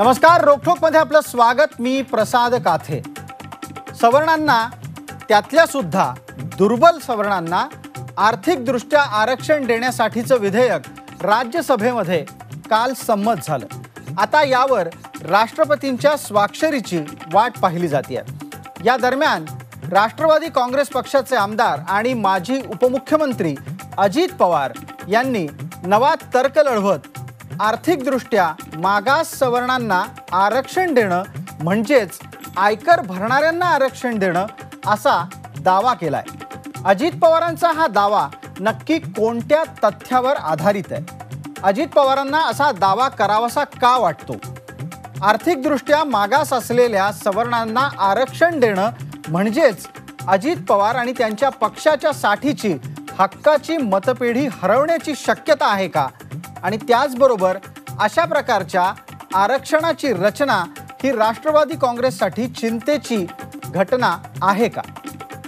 नमस्कार, रोखोकमध्ये आपलं स्वागत। मी प्रसाद काथे। सवर्णांना, त्यातल्या सुद्धा दुर्बल सवर्णांना आर्थिकदृष्ट्या आरक्षण देण्यासाठीचं विधेयक राज्यसभेमध्ये काल संमत झालं। आता यावर राष्ट्रपतींच्या स्वाक्षरीची वाट पाहिली जाते। या दरम्यान राष्ट्रवादी काँग्रेस पक्षाचे आमदार आणि माजी उपमुख्यमंत्री अजित पवार यांनी नवा तर्क लढवत आर्थिकदृष्ट्या मागास सवर्णांना आरक्षण देणं म्हणजेच आयकर भरणाऱ्यांना आरक्षण देणं असा दावा केलाय। अजित पवारांचा हा दावा नक्की कोणत्या तथ्यावर आधारित आहे? अजित पवारांना असा दावा करावासा का वाटतो? आर्थिकदृष्ट्या मागास असलेल्या सवर्णांना आरक्षण देणं म्हणजेच अजित पवार आणि त्यांच्या पक्षाच्या साठीची हक्काची मतपेढी हरवण्याची शक्यता आहे का? आणि त्याचबरोबर अशा प्रकारच्या आरक्षणाची रचना ही राष्ट्रवादी काँग्रेससाठी चिंतेची घटना आहे का?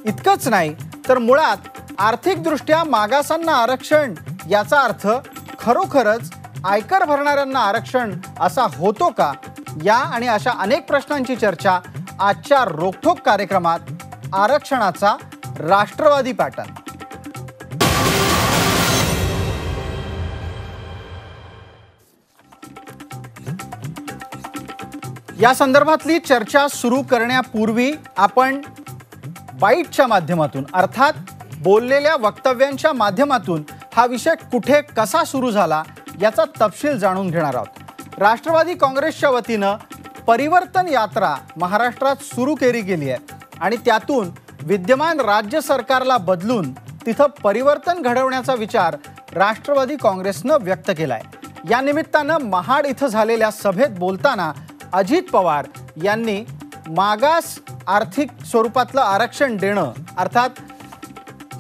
इतकंच नाही तर मुळात आर्थिकदृष्ट्या मागासांना आरक्षण याचा अर्थ खरोखरच आयकर भरणाऱ्यांना आरक्षण असा होतो का? या आणि अशा अनेक प्रश्नांची चर्चा आजच्या रोखोक कार्यक्रमात आरक्षणाचा राष्ट्रवादी पॅटर्न। या संदर्भातली चर्चा सुरू करण्यापूर्वी आपण बाईटच्या माध्यमातून अर्थात बोललेल्या वक्तव्यांच्या माध्यमातून हा विषय कुठे कसा सुरू झाला याचा तपशील जाणून घेणार आहोत। राष्ट्रवादी काँग्रेसच्या वतीनं परिवर्तन यात्रा महाराष्ट्रात सुरू केली गेली आहे आणि त्यातून विद्यमान राज्य सरकारला बदलून तिथं परिवर्तन घडवण्याचा विचार राष्ट्रवादी काँग्रेसनं व्यक्त केलाय। या निमित्तानं महाड इथं झालेल्या सभेत बोलताना अजित पवार यांनी मागास आर्थिक स्वरूपातलं आरक्षण देणं अर्थात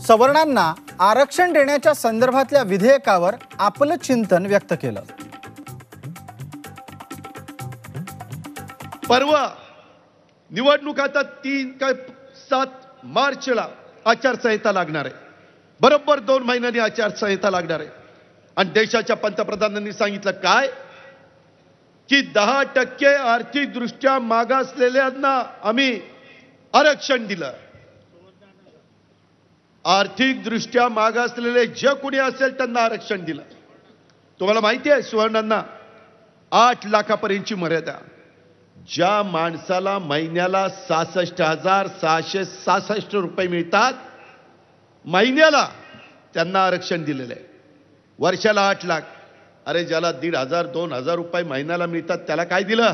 सवर्णांना आरक्षण देण्याच्या संदर्भातल्या विधेयकावर आपलं चिंतन व्यक्त केलं। परवा निवडणूक आता 3 का 7 मार्चला आचारसंहिता लागणार आहे। बरोबर 2 महिन्यांनी आचारसंहिता लागणार आहे आणि देशाच्या पंतप्रधानांनी सांगितलं काय की 10% आर्थिकदृष्ट्या मागासलेल्यांना आम्ही आरक्षण दिलं। आर्थिकदृष्ट्या मागासलेले जे कोणी असेल त्यांना आरक्षण दिलं। तुम्हाला माहिती आहे सवर्णांना 8 लाखापर्यंतची मर्यादा। ज्या माणसाला महिन्याला 66,666 रुपये मिळतात महिन्याला त्यांना आरक्षण दिलेलं आहे। वर्षाला 8 लाख। अरे ज्याला 1,500-2,000 रुपये महिन्याला मिळतात त्याला काय दिलं?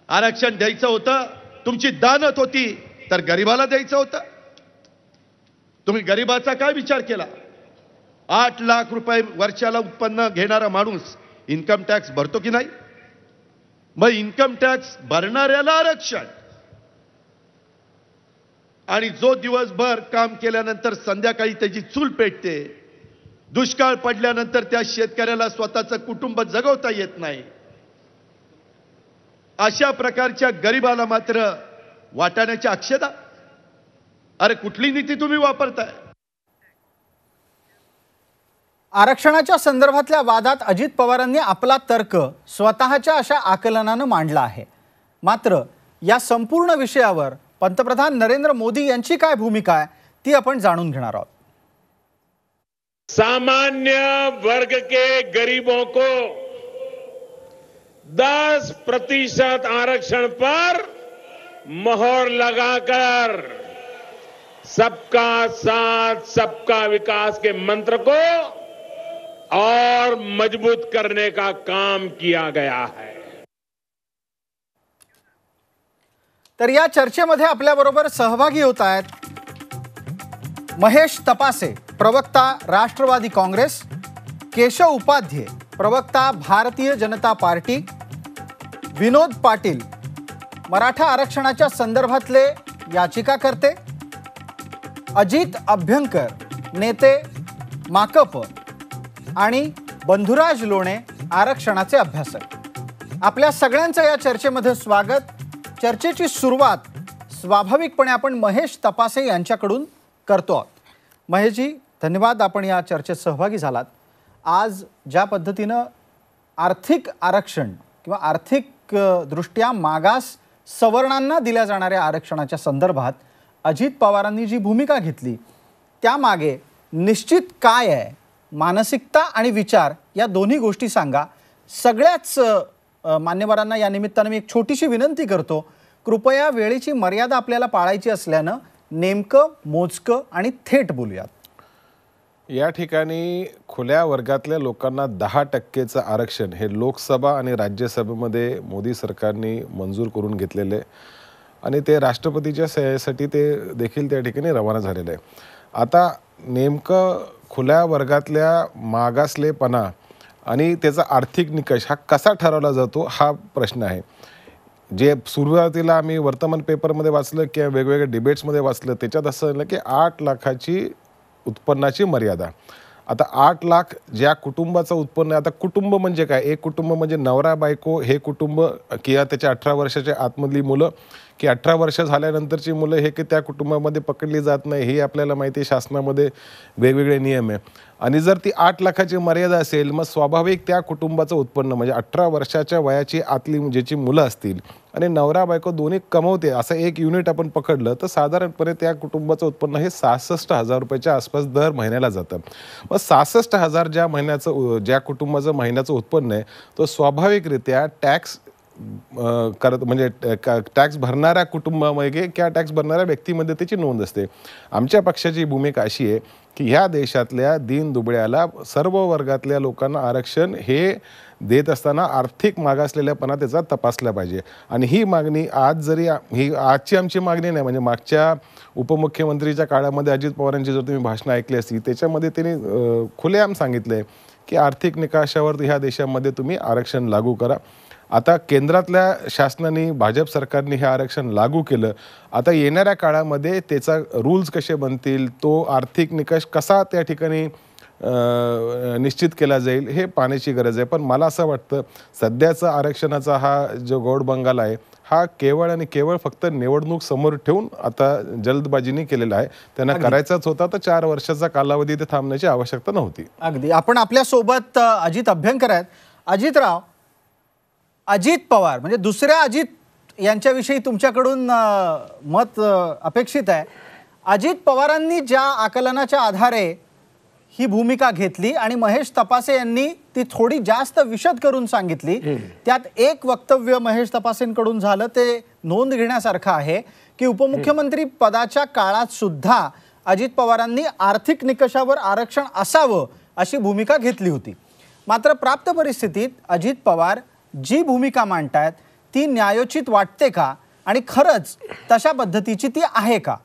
आरक्षण द्यायचं होतं, तुमची दानत होती तर गरीबाला द्यायचं होतं। तुम्ही गरीबाचा काय विचार केला? 8 लाख रुपये वर्षाला उत्पन्न घेणारा माणूस इन्कम टॅक्स भरतो की नाही? मग इन्कम टॅक्स भरणाऱ्याला आरक्षण आणि जो दिवसभर काम केल्यानंतर संध्याकाळी त्याची चूल पेटते, दुष्काळ पडल्यानंतर त्या शेतकऱ्याला स्वतःचं कुटुंब जगवता येत नाही, अशा प्रकारच्या गरीबाला मात्र वाटाण्याची अक्षता। अरे कुठली नीती तुम्ही वापरताय? आरक्षणाच्या संदर्भातल्या वादात अजित पवारांनी आपला तर्क स्वतःच्या अशा आकलनानं मांडला आहे। मात्र या संपूर्ण विषयावर पंतप्रधान नरेंद्र मोदी यांची काय भूमिका आहे ती आपण जाणून घेणार आहोत। सामान्य वर्ग के गरीबों को 10% आरक्षण पर मोहर लगाकर सबका साथ सबका विकास के मंत्र को और मजबूत करने का काम किया गया है। तर या चर्चेमध्ये आपल्याबरोबर सहभागी होत आहेत महेश तपासे, प्रवक्ता राष्ट्रवादी काँग्रेस, केशव उपाध्ये, प्रवक्ता भारतीय जनता पार्टी, विनोद पाटील, मराठा आरक्षणाच्या संदर्भातले याचिकाकर्ते, अजित अभ्यंकर, नेते माकप आणि बंधुराज लोणे, आरक्षणाचे अभ्यासक। आपल्या सगळ्यांचं या चर्चेमध्ये स्वागत। चर्चेची सुरुवात स्वाभाविकपणे आपण महेश तपासे यांच्याकडून करतो आहोत। महेशजी, धन्यवाद, आपण या चर्चेत सहभागी झालात। आज ज्या पद्धतीनं आर्थिक आरक्षण किंवा आर्थिक दृष्ट्या मागास सवर्णांना दिल्या जाणाऱ्या आरक्षणाच्या संदर्भात अजित पवारांनी जी भूमिका घेतली त्यामागे निश्चित काय आहे, मानसिकता आणि विचार या दोन्ही गोष्टी सांगा. सगळ्याच मान्यवरांना या निमित्तानं मी एक छोटीशी विनंती करतो, कृपया वेळेची मर्यादा आपल्याला पाळायची असल्यानं नेमकं, मोजकं आणि थेट बोलूयात. या ठिकाणी खुल्या वर्गातल्या लोकांना 10% आरक्षण हे लोकसभा आणि राज्यसभेमध्ये मोदी सरकारने मंजूर करून घेतलेले आणि ते राष्ट्रपतीच्या सह्यासाठी ते देखील त्या ठिकाणी रवाना झालेलं आहे. आता नेमकं खुल्या वर्गातल्या मागासलेपणा आणि त्याचा आर्थिक निकष हा कसा ठरवला जातो हा प्रश्न आहे. जे सुरुवातीला आम्ही वर्तमान पेपरमध्ये वाचलं किंवा वेगवेगळ्या डिबेट्समध्ये वाचलं त्याच्यात असं झालं की 8 लाखाची उत्पन्नाची मर्यादा. आता 8 लाख ज्या कुटुंबाचं उत्पन्न आहे, आता कुटुंब म्हणजे काय, एक कुटुंब म्हणजे नवरा बायको हे कुटुंब किंवा त्याच्या 18 वर्षाच्या आतमधली मुलं की 18 वर्ष झाल्यानंतरची मुलं हे की त्या कुटुंबामध्ये पकडली जात नाही हे आपल्याला माहिती आहे. शासनामध्ये वेगवेगळे नियम आहे आणि जर ती 8 लाखाची मर्यादा असेल मग स्वाभाविक त्या कुटुंबाचं उत्पन्न म्हणजे 18 वर्षाच्या वयाची आतली ज्याची मुलं असतील आणि नवरा बायको दोन्ही कमवते असं एक युनिट आपण पकडलं तर साधारणपणे त्या कुटुंबाचं उत्पन्न हे 66,000 रुपयाच्या आसपास दर महिन्याला जातं. मग 66,000 ज्या कुटुंबाचं महिन्याचं उत्पन्न आहे तो स्वाभाविकरित्या टॅक्स म्हणजे टॅक्स भरणाऱ्या कुटुंबामध्ये किंवा टॅक्स भरणाऱ्या व्यक्तीमध्ये त्याची नोंद असते. आमच्या पक्षाची भूमिका अशी आहे की ह्या देशातल्या दीनदुबळ्याला सर्व वर्गातल्या लोकांना आरक्षण हे देत असताना आर्थिक मागासलेल्यापणा त्याचा तपासला पाहिजे. आणि ही मागणी आज जरी ही आजची आमची मागणी नाही, म्हणजे मागच्या उपमुख्यमंत्रीच्या काळामध्ये अजित पवारांची जर तुम्ही भाषणं ऐकली असती त्याच्यामध्ये त्यांनी खुलेआम सांगितलं आहे की आर्थिक निकषावर ह्या देशामध्ये तुम्ही आरक्षण लागू करा. आता केंद्रातल्या शासनाने भाजप सरकारने हे आरक्षण लागू केलं. आता येणाऱ्या काळामध्ये त्याचा रूल्स कसे बनतील, तो आर्थिक निकष कसा त्या ठिकाणी निश्चित केला जाईल हे पाहण्याची गरज आहे. पण मला असं वाटतं सध्याचा आरक्षणाचा हा जो गौड बंगाल आहे हा केवळ आणि केवळ फक्त निवडणूक समोर ठेवून आता जल्दबाजीने केलेला आहे. त्यांना करायचाच होता तर 4 वर्षाचा कालावधी ते थांबण्याची आवश्यकता नव्हती. अगदी. आपण आपल्यासोबत अजित अभ्यंकर आहेत. अजितराव, अजित पवार म्हणजे दुसऱ्या अजित यांच्याविषयी तुमच्याकडून मत अपेक्षित आहे. अजित पवारांनी ज्या आकलनाच्या आधारे ही भूमिका घेतली आणि महेश तपासे यांनी ती थोडी जास्त विशद करून सांगितली, त्यात एक वक्तव्य महेश तपासेंकडून झालं ते नोंद घेण्यासारखं आहे की उपमुख्यमंत्री पदाच्या काळात सुद्धा अजित पवारांनी आर्थिक निकषावर आरक्षण असावं अशी भूमिका घेतली होती. मात्र प्राप्त परिस्थितीत अजित पवार जी भूमिका मांडतायत ती न्यायोचित वाटते का आणि खरंच तशा पद्धतीची ती आहे का?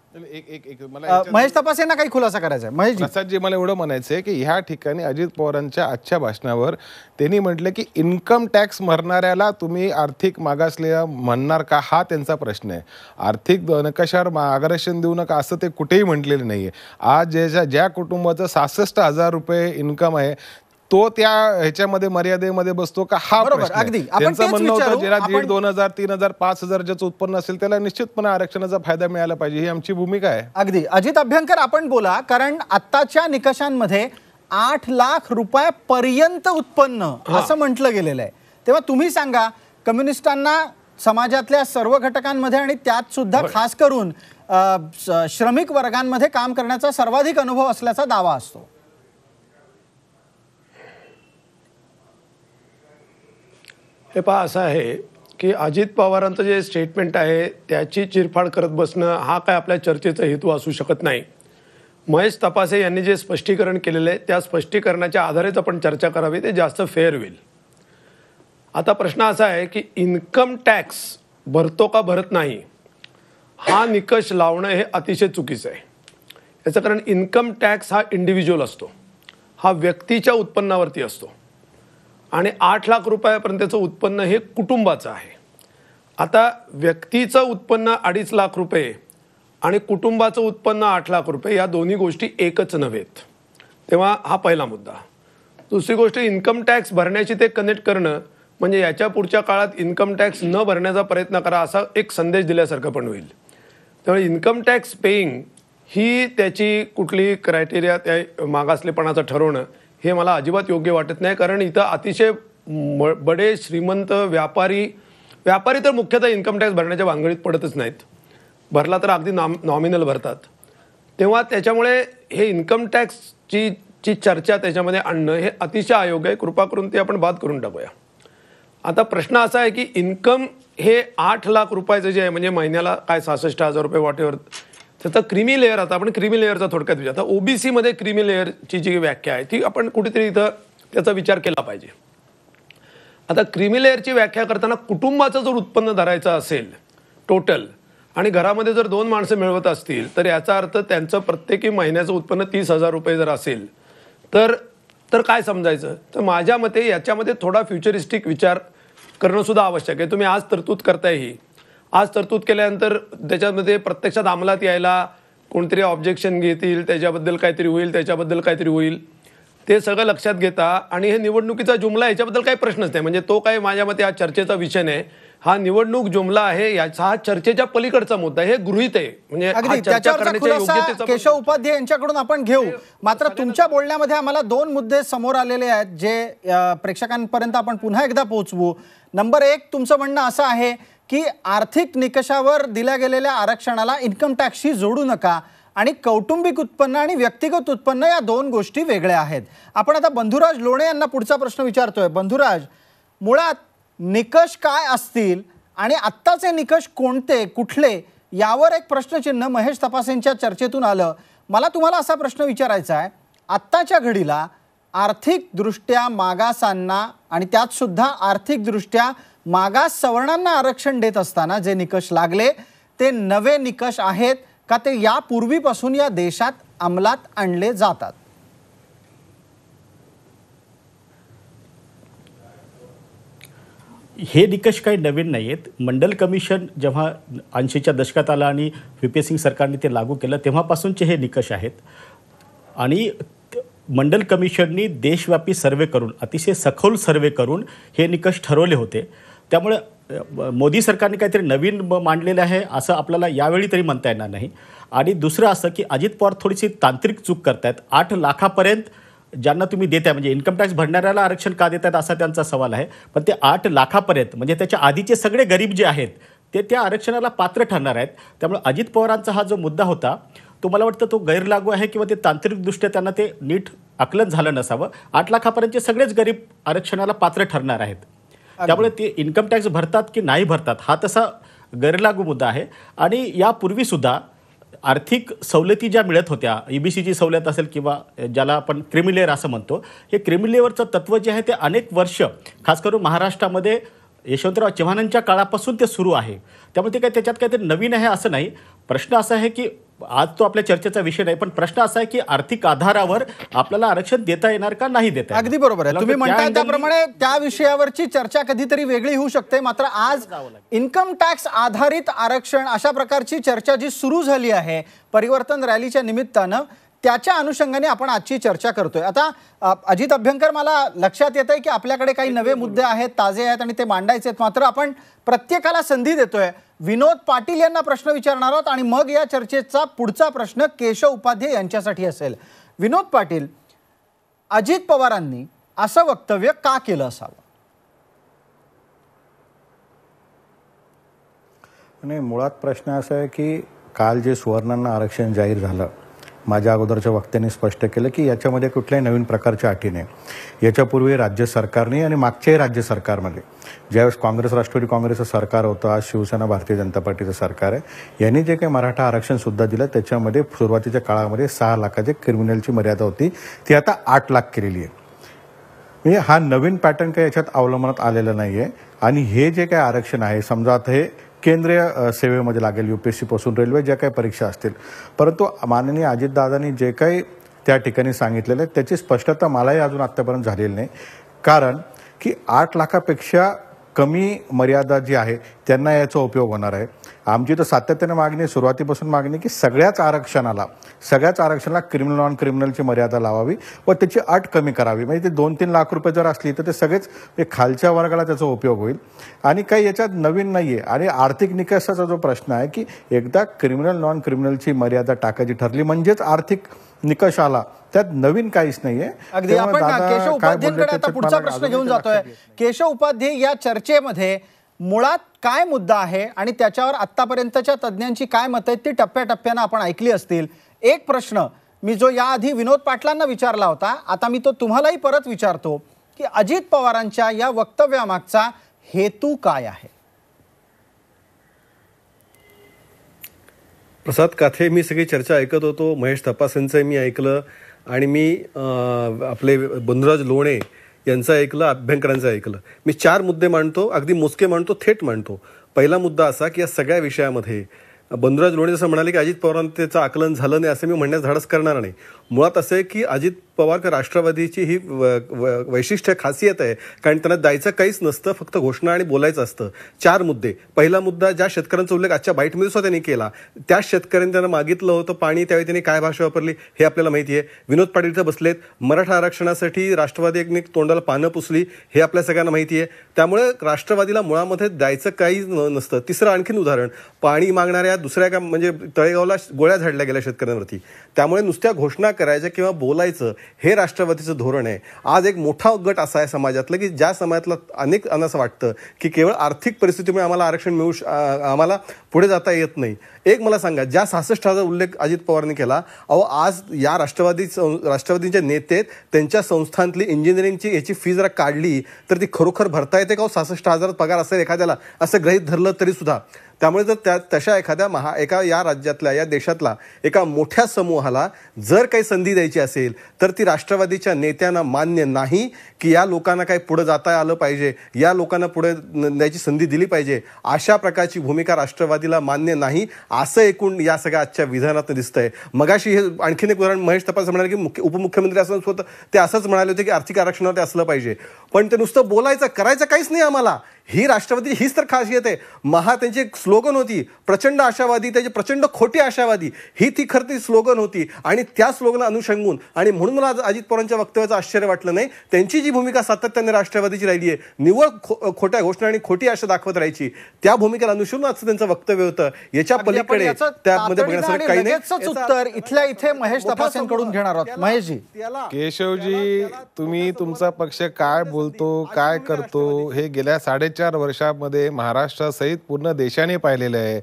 महेश तपासेंना काही खुलासा करायचा आहे. महेश प्रसादजी, मला एवढं म्हणायचं आहे की ह्या ठिकाणी अजित पवारांच्या आजच्या भाषणावर त्यांनी म्हटलं की इन्कम टॅक्स भरणाऱ्याला तुम्ही आर्थिक मागासलेला म्हणणार का हा त्यांचा प्रश्न आहे. आर्थिक नकाशावर आरक्षण देऊ नका असं ते कुठेही म्हटलेलं नाही आहे. आज ज्या कुटुंबाचं 66,000 रुपये इन्कम आहे तो त्या ह्याच्यामध्ये मर्यादेमध्ये बसतो का हा प्रश्न. अगदी. त्यांचं म्हणणं होतं ज्याला 1,500, 2,000, 3,000, 5,000 ज्याचं उत्पन्न असेल त्याला निश्चितपणे आरक्षणाचा फायदा मिळाला पाहिजे ही आमची भूमिका आहे. अगदी. अजित अभ्यंकर, आपण बोला, कारण आत्ताच्या निकषांमध्ये 8 लाख रुपयापर्यंत उत्पन्न असं म्हटलं गेलेलं आहे. तेव्हा तुम्ही सांगा, कम्युनिस्टांना समाजातल्या सर्व घटकांमध्ये आणि त्यात सुद्धा खास करून श्रमिक वर्गांमध्ये काम करण्याचा सर्वाधिक अनुभव असल्याचा दावा असतो. हे पहा, असं आहे की अजित पवारांचं जे स्टेटमेंट आहे त्याची चिरफाड करत बसणं हा काय आपल्या चर्चेचा हेतू असू शकत नाही. महेश तपासे यांनी जे स्पष्टीकरण केलेलं आहे त्या स्पष्टीकरणाच्या आधारेच आपण चर्चा करावी, ते जास्त फेअर होईल. आता प्रश्न असा आहे की इन्कम टॅक्स भरतो का भरत नाही हा निकष लावणं हे अतिशय चुकीचं आहे. याचं कारण इन्कम टॅक्स हा इंडिव्हिज्युअल असतो, हा व्यक्तीच्या उत्पन्नावरती असतो आणि 8 लाख रुपयापर्यंतचं उत्पन्न हे कुटुंबाचं आहे. आता व्यक्तीचं उत्पन्न 2.5 लाख रुपये आणि कुटुंबाचं उत्पन्न 8 लाख रुपये या दोन्ही गोष्टी एकच नव्हेत. तेव्हा हा पहिला मुद्दा. दुसरी गोष्ट, इन्कम टॅक्स भरण्याची ते कनेक्ट करणं म्हणजे याच्या पुढच्या काळात इन्कम टॅक्स न भरण्याचा प्रयत्न करा असा एक संदेश दिल्यासारखं पण होईल. त्यामुळे इन्कम टॅक्स पेईंग ही त्याची कुठली क्रायटेरिया त्या मागासलेपणाचं ठरवणं हे मला अजिबात योग्य वाटत नाही. कारण इथं अतिशय बडे श्रीमंत व्यापारी तर मुख्यतः इन्कम टॅक्स भरण्याच्या भानगडीत पडतच नाहीत, भरला तर अगदी नॉमिनल भरतात. तेव्हा त्याच्यामुळे हे इन्कम टॅक्सची चर्चा त्याच्यामध्ये आणणं हे अतिशय अयोग्य आहे. कृपा करून ती आपण बाद करून टाकूया. आता प्रश्न असा आहे की इन्कम हे 8 लाख रुपयाचं जे आहे, म्हणजे महिन्याला काय 66,000 रुपये वॉटेवर, त्याचा क्रीमी लेअर, आता आपण क्रीमी लेअरचा थोडक्यात विचार. आता ओबीसी मध्ये क्रीमी लेअरची जी व्याख्या आहे ती आपण कुठेतरी इथं त्याचा विचार केला पाहिजे. आता क्रीमी लेअरची व्याख्या करताना कुटुंबाचं जर उत्पन्न धरायचं असेल टोटल, आणि घरामध्ये जर 2 माणसं मिळवत असतील, तर याचा अर्थ त्यांचं प्रत्येकी महिन्याचं उत्पन्न 30,000 रुपये जर असेल तर काय समजायचं. तर माझ्या मते याच्यामध्ये थोडा फ्युचरिस्टिक विचार करणं सुद्धा आवश्यक आहे. तुम्ही आज तरतूद करताय, ही आज तरतूद केल्यानंतर त्याच्यामध्ये प्रत्यक्षात अंमलात यायला कोणतरी ऑब्जेक्शन घेतील, त्याच्याबद्दल काहीतरी होईल, ते सगळं लक्षात घेता. आणि हे निवडणुकीचा जुमला, याच्याबद्दल काही प्रश्नच नाही. म्हणजे तो काही माझ्या मते हा चर्चेचा विषय नाही. हा निवडणूक जुमला आहे, हा चर्चेच्या पलीकडचा मुद्दा, हे गृहीत आहे. म्हणजे केशव उपाध्याय यांच्याकडून आपण घेऊ. मात्र तुमच्या बोलण्यामध्ये आम्हाला 2 मुद्दे समोर आलेले आहेत जे प्रेक्षकांपर्यंत आपण पुन्हा एकदा पोहोचवू. नंबर 1, तुमचं म्हणणं असं आहे की आर्थिक निकषावर दिल्या गेलेल्या आरक्षणाला इन्कम टॅक्सशी जोडू नका, आणि कौटुंबिक उत्पन्न आणि व्यक्तिगत उत्पन्न या 2 गोष्टी वेगळ्या आहेत. आपण आता बंधुराज लोणे यांना पुढचा प्रश्न विचारतोय. बंधुराज, मुळात निकष काय असतील आणि आत्ताचे निकष कोणते, कुठले, यावर एक प्रश्नचिन्ह महेश तपासेंच्या चर्चेतून आलं. मला तुम्हाला असा प्रश्न विचारायचा आहे, आत्ताच्या घडीला आर्थिकदृष्ट्या मागासांना आणि त्यात सुद्धा आर्थिकदृष्ट्या मागास सवर्णांना आरक्षण देत असताना जे निकष लागले ते नवे निकष आहेत का, ते यापूर्वीपासून या देशात अंमलात आणले जातात? हे निकष काही नवीन नाही आहेत. मंडल कमिशन जेव्हा 80च्या दशकात आलं आणि व्ही.पी. सिंग सरकारने ते लागू केलं तेव्हापासूनचे हे निकष आहेत. आणि मंडल कमिशननी देशव्यापी सर्वे करून, अतिशय सखोल सर्वे करून हे निकष ठरवले होते. त्यामुळे मोदी सरकारने काहीतरी नवीन मांडलेलं आहे असं आपल्याला यावेळी तरी म्हणता येणार नाही. आणि दुसरं असं की अजित पवार थोडीशी तांत्रिक चूक करतायत. 8 लाखापर्यंत ज्यांना तुम्ही देताय, म्हणजे इन्कम टॅक्स भरणाऱ्याला आरक्षण का देतात असा त्यांचा सवाल आहे. पण ते 8 लाखापर्यंत म्हणजे त्याच्या आधीचे सगळे गरीब जे आहेत ते त्या आरक्षणाला पात्र ठरणार आहेत. त्यामुळे अजित पवारांचा हा जो मुद्दा होता तो मला वाटतं तो गैरलागू आहे, किंवा ते तांत्रिकदृष्ट्या त्यांना ते नीट आकलन झालं नसावं. 8 लाखापर्यंतचे सगळेच गरीब आरक्षणाला पात्र ठरणार आहेत. त्यामुळे ते इन्कम टॅक्स भरतात की नाही भरतात हा तसा गैरलागू मुद्दा आहे. आणि यापूर्वीसुद्धा आर्थिक सवलती ज्या मिळत होत्या, EBCची सवलत असेल किंवा ज्याला आपण क्रीमी लेअर असं म्हणतो, हे क्रीमी लेअरचं तत्त्व जे आहे ते अनेक वर्ष, खास करून महाराष्ट्रामध्ये यशवंतराव चव्हाणांच्या काळापासून ते सुरू आहे. त्यामुळे ते काय त्याच्यात काहीतरी नवीन आहे असं नाही. प्रश्न असा आहे की आज तो आपल्या चर्चेचा विषय नाही, पण प्रश्न असा आहे की आर्थिक आधारावर आपल्याला आरक्षण देता येणार का नाही देता येणार. अगदी बरोबर आहे, तुम्ही म्हणताय त्याप्रमाणे त्या विषयावरची चर्चा कधीतरी वेगळी होऊ शकते. मात्र आज इन्कम टॅक्स आधारित आरक्षण अशा प्रकारची चर्चा जी सुरू झाली आहे परिवर्तन रॅलीच्या निमित्तानं, त्याच्या अनुषंगाने आपण आजची चर्चा करतोय. आता अजित अभ्यंकर, मला लक्षात येत आहे की आपल्याकडे काही नवे मुद्दे आहेत, ताजे आहेत आणि ते मांडायचे आहेत. मात्र आपण प्रत्येकाला संधी देतोय. विनोद पाटील यांना प्रश्न विचारणार आहोत आणि मग या चर्चेचा पुढचा प्रश्न केशव उपाध्याय यांच्यासाठी असेल. विनोद पाटील, अजित पवारांनी असं वक्तव्य का केलं असावं? नाही, मुळात प्रश्न असा आहे की काल जे सुवर्णांना आरक्षण जाहीर झालं, माझ्या अगोदरच्या वक्त्यांनी स्पष्ट केलं की याच्यामध्ये कुठल्याही नवीन प्रकारच्या अटी नाही. याच्यापूर्वी राज्य सरकारने आणि मागच्याही राज्य सरकारमध्ये ज्यावेळेस काँग्रेस राष्ट्रवादी काँग्रेसचं सरकार होतं, आज शिवसेना भारतीय जनता पार्टीचं सरकार आहे, यांनी जे काही मराठा आरक्षण सुद्धा दिलं त्याच्यामध्ये सुरुवातीच्या काळामध्ये 6 लाखाची क्रिमिनलची मर्यादा होती, ती आता 8 लाख केलेली आहे. म्हणजे हा नवीन पॅटर्न काही याच्यात अवलंबनात आलेला नाही आहे. आणि हे जे काही आरक्षण आहे, समजा आता हे केंद्रीय सेवेमध्ये लागेल, UPSC पासून रेल्वे ज्या काही परीक्षा असतील, परंतु माननीय अजितदादांनी जे काही त्या ठिकाणी सांगितलेलं आहे त्याची स्पष्टता मलाही अजून आत्तापर्यंत झालेली नाही. कारण की 8 लाखापेक्षा कमी मर्यादा जी आहे त्यांना याचा उपयोग होणार आहे. आमची तर सातत्याने मागणी, सुरुवातीपासून मागणी की सगळ्याच आरक्षणाला क्रिमिनल नॉन क्रिमिनलची मर्यादा लावावी व त्याची अट कमी करावी. म्हणजे ते 2-3 लाख रुपये जर असली तर ते सगळेच खालच्या वर्गाला त्याचा उपयोग होईल. आणि काही याच्यात नवीन नाही आहे. आणि आर्थिक निकषाचा जो प्रश्न आहे की एकदा क्रिमिनल नॉन क्रिमिनलची मर्यादा टाकायची ठरली म्हणजेच आर्थिक निकष आला, त्यात नवीन काहीच नाहीये. अगदी आपण केशव उपाध्यायांकडे आता पुढचा प्रश्न घेऊन जातोय. केशव उपाध्ये, या चर्चेमध्ये मुळात काय मुद्दा आहे आणि त्याच्यावर आतापर्यंतच्या तज्ज्ञांची काय मतं आहेत ती टप्प्याटप्प्यानं आपण ऐकली असतील. एक प्रश्न मी जो याआधी विनोद पाटलांना विचारला होता, आता मी तो तुम्हालाही परत विचारतो की अजित पवारांच्या या वक्तव्यामागचा हेतू काय आहे? प्रसाद काथे, मी सगळी चर्चा ऐकत होतो. महेश तपासेंचं मी ऐकलं आणि मी आपले बंधुराज लोणे यांचं ऐकलं, अभ्यंकरांचं ऐकलं. मी 4 मुद्दे मांडतो, अगदी मोजके मांडतो, थेट मांडतो. पहिला मुद्दा असा की या सगळ्या विषयामध्ये बंधुराज लोणे जसं म्हणाले की अजित पवारांचं त्याचं आकलन झालं नाही, असं मी म्हणण्यास धाडस करणार नाही. मुळात असं आहे की अजित पवार राष्ट्रवादीची ही वैशिष्ट्य खासियत आहे, कारण त्यांना द्यायचं काहीच नसतं, फक्त घोषणा आणि बोलायचं असतं. 4 मुद्दे. पहिला मुद्दा, ज्या शेतकऱ्यांचा उल्लेख आजच्या बाईटमध्ये सुद्धा त्यांनी केला, त्याच शेतकऱ्यांनी त्यांना मागितलं होतं पाणी, त्यावेळी त्यांनी काय भाषा वापरली हे आपल्याला माहिती आहे. विनोद पाटील इथं बसलेत, मराठा आरक्षणासाठी राष्ट्रवादीने तोंडाला पानं पुसली हे आपल्या सगळ्यांना माहिती आहे. त्यामुळे राष्ट्रवादीला मुळामध्ये द्यायचं काही नसतं. तिसरं आणखीन उदाहरण, पाणी मागणाऱ्या दुसऱ्या म्हणजे तळेगावला गोळ्या झाडल्या गेल्या शेतकऱ्यांवरती. त्यामुळे नुसत्या घोषणा करायच्या किंवा बोलायचं हे राष्ट्रवादीचं धोरण आहे. आज एक मोठा गट असा आहे समाजातलं की ज्या समाजातला अनेकांना असं वाटतं की केवळ आर्थिक परिस्थितीमुळे आम्हाला आरक्षण आम्हाला पुढे जाता येत नाही. एक मला सांगा, ज्या 66,000 उल्लेख अजित पवारांनी केला, अहो आज या राष्ट्रवादीचे नेते त्यांच्या संस्थांतली इंजिनिअरिंगची याची फी जरा काढली तर ती खरोखर भरता येते का? 66,000 पगार असेल एखाद्याला असं गृहीत धरलं तरी सुद्धा. त्यामुळे जर तशा एका या राज्यातल्या, या देशातला एका मोठ्या समूहाला जर काही संधी द्यायची असेल तर ती राष्ट्रवादीच्या नेत्यांना मान्य नाही की या लोकांना काही पुढे जाता आलं पाहिजे, या लोकांना पुढे द्यायची संधी दिली पाहिजे. अशा प्रकारची भूमिका राष्ट्रवादीला मान्य नाही, असं एकूण या सगळ्या आजच्या विधानात दिसतंय. मगाशी हे आणखीन एक उदाहरण महेश तपास म्हणाले की उपमुख्यमंत्री असं होतं, ते असंच म्हणाले होते की आर्थिक आरक्षणावर ते असलं पाहिजे, पण ते नुसतं बोलायचं, करायचं काहीच नाही आम्हाला. ही राष्ट्रवादी हीच तर खासियत आहे. त्यांची एक स्लोगन होती, प्रचंड आशावादी, त्याची प्रचंड खोटी आशावादी, ही ती खरं ती स्लोगन होती. आणि त्या स्लोगन अनुषंगून, आणि म्हणून मला अजित पवारांच्या वक्तव्याचं आश्चर्य वाटलं नाही. त्यांची जी भूमिका सातत्याने राष्ट्रवादीची राहिली आहे, निव्वळ खोट्या घोषणा आणि खोटी आशा दाखवत राहायची, त्या भूमिकेला अनुसरून असं त्यांचं वक्तव्य होतं. याच्या पलीकडे त्यामध्ये बघण्यासारखं काही नाही. उत्तर इथल्या इथे महेश तपासेंकडून घेणार आहोत. महेशजी. केशवजी, तुम्ही तुमचा पक्ष काय बोलतो, काय करतो हे गेल्या 4.5 वर्षामध्ये महाराष्ट्रासहित पूर्ण देशाने पाहिलेलं आहे.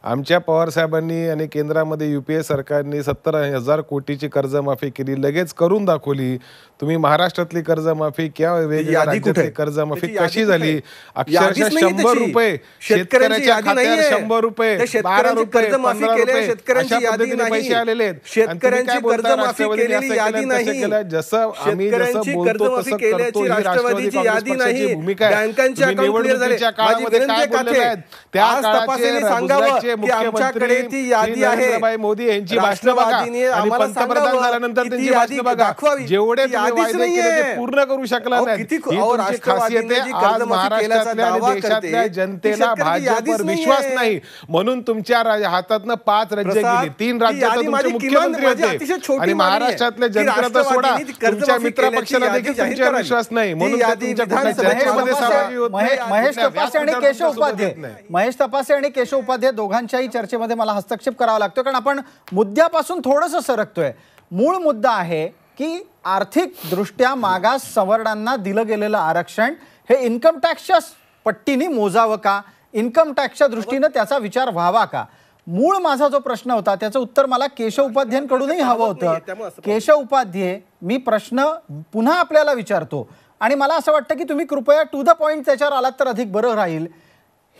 आमच्या पवार साहेबांनी आणि केंद्रामध्ये UPA सरकारने 70,000 कोटीची कर्जमाफी केली, लगेच करून दाखवली. तुम्ही महाराष्ट्रातली कर्जमाफी किंवा वेगवेगळ्या राज्यातली कर्जमाफी कशी झाली? अक्षरशः 100 रुपये शेतकऱ्याच्या खात्यावर, 100 रुपये, 12 रुपये, 15 रुपये अशा पद्धतीने पैसे आलेले आहेत. शेतकऱ्यांची कर्जमाफी केलेली यादी नाही. जसं आम्ही जसं बोलतो तसं करतो, ही राष्ट्रवादी काँग्रेस पक्षाची भूमिका आहे. निवडणुकीच्या काळामध्ये काय बोललेले आहेत त्या काळाचे गुजरातचे मुख्यमंत्री नरेंद्र मोदी यांची भाषणं बघा आणि पंतप्रधान झाल्यानंतर त्यांची भाषणं बघा. जेवढे वायदे केले ते पूर्ण करू शकला नाही. ही तुमची खासियत आहे. आज महाराष्ट्रातल्या आणि देशातल्या जनतेला भाजपवर विश्वास नाही, म्हणून तुमच्या हातातनं 5 राज्य गेली, 3 राज्यात तुमचे मुख्यमंत्री होते आणि महाराष्ट्रातल्या जनतेला सोडा, तुमच्या मित्र पक्षाला देखील तुमच्यावर विश्वास नाही, म्हणून तुमच्या चर्चेमध्ये सहभागी होत नाही. महेश तपासे आणि केशव उपाध्ये, महेश तपासे आणि केशव उपाध्ये दोघांच्याही चर्चेमध्ये मला हस्तक्षेप करावा लागतो, कारण आपण मुद्द्यापासून थोडंसं सरकतोय. मूळ मुद्दा आहे की आर्थिक दृष्ट्या मागास सवर्णांना दिलं गेलेलं आरक्षण हे इन्कम टॅक्सच्या पट्टीने मोजावं का, इन्कम टॅक्सच्या दृष्टीनं त्याचा विचार व्हावा का? मूळ माझा जो प्रश्न होता त्याचं उत्तर मला केशव उपाध्यायांकडूनही हवं होतं. केशव उपाध्ये, मी प्रश्न पुन्हा आपल्याला विचारतो आणि मला असं वाटतं की तुम्ही कृपया टू द पॉइंट त्याच्यावर आलात तर अधिक बरं राहील.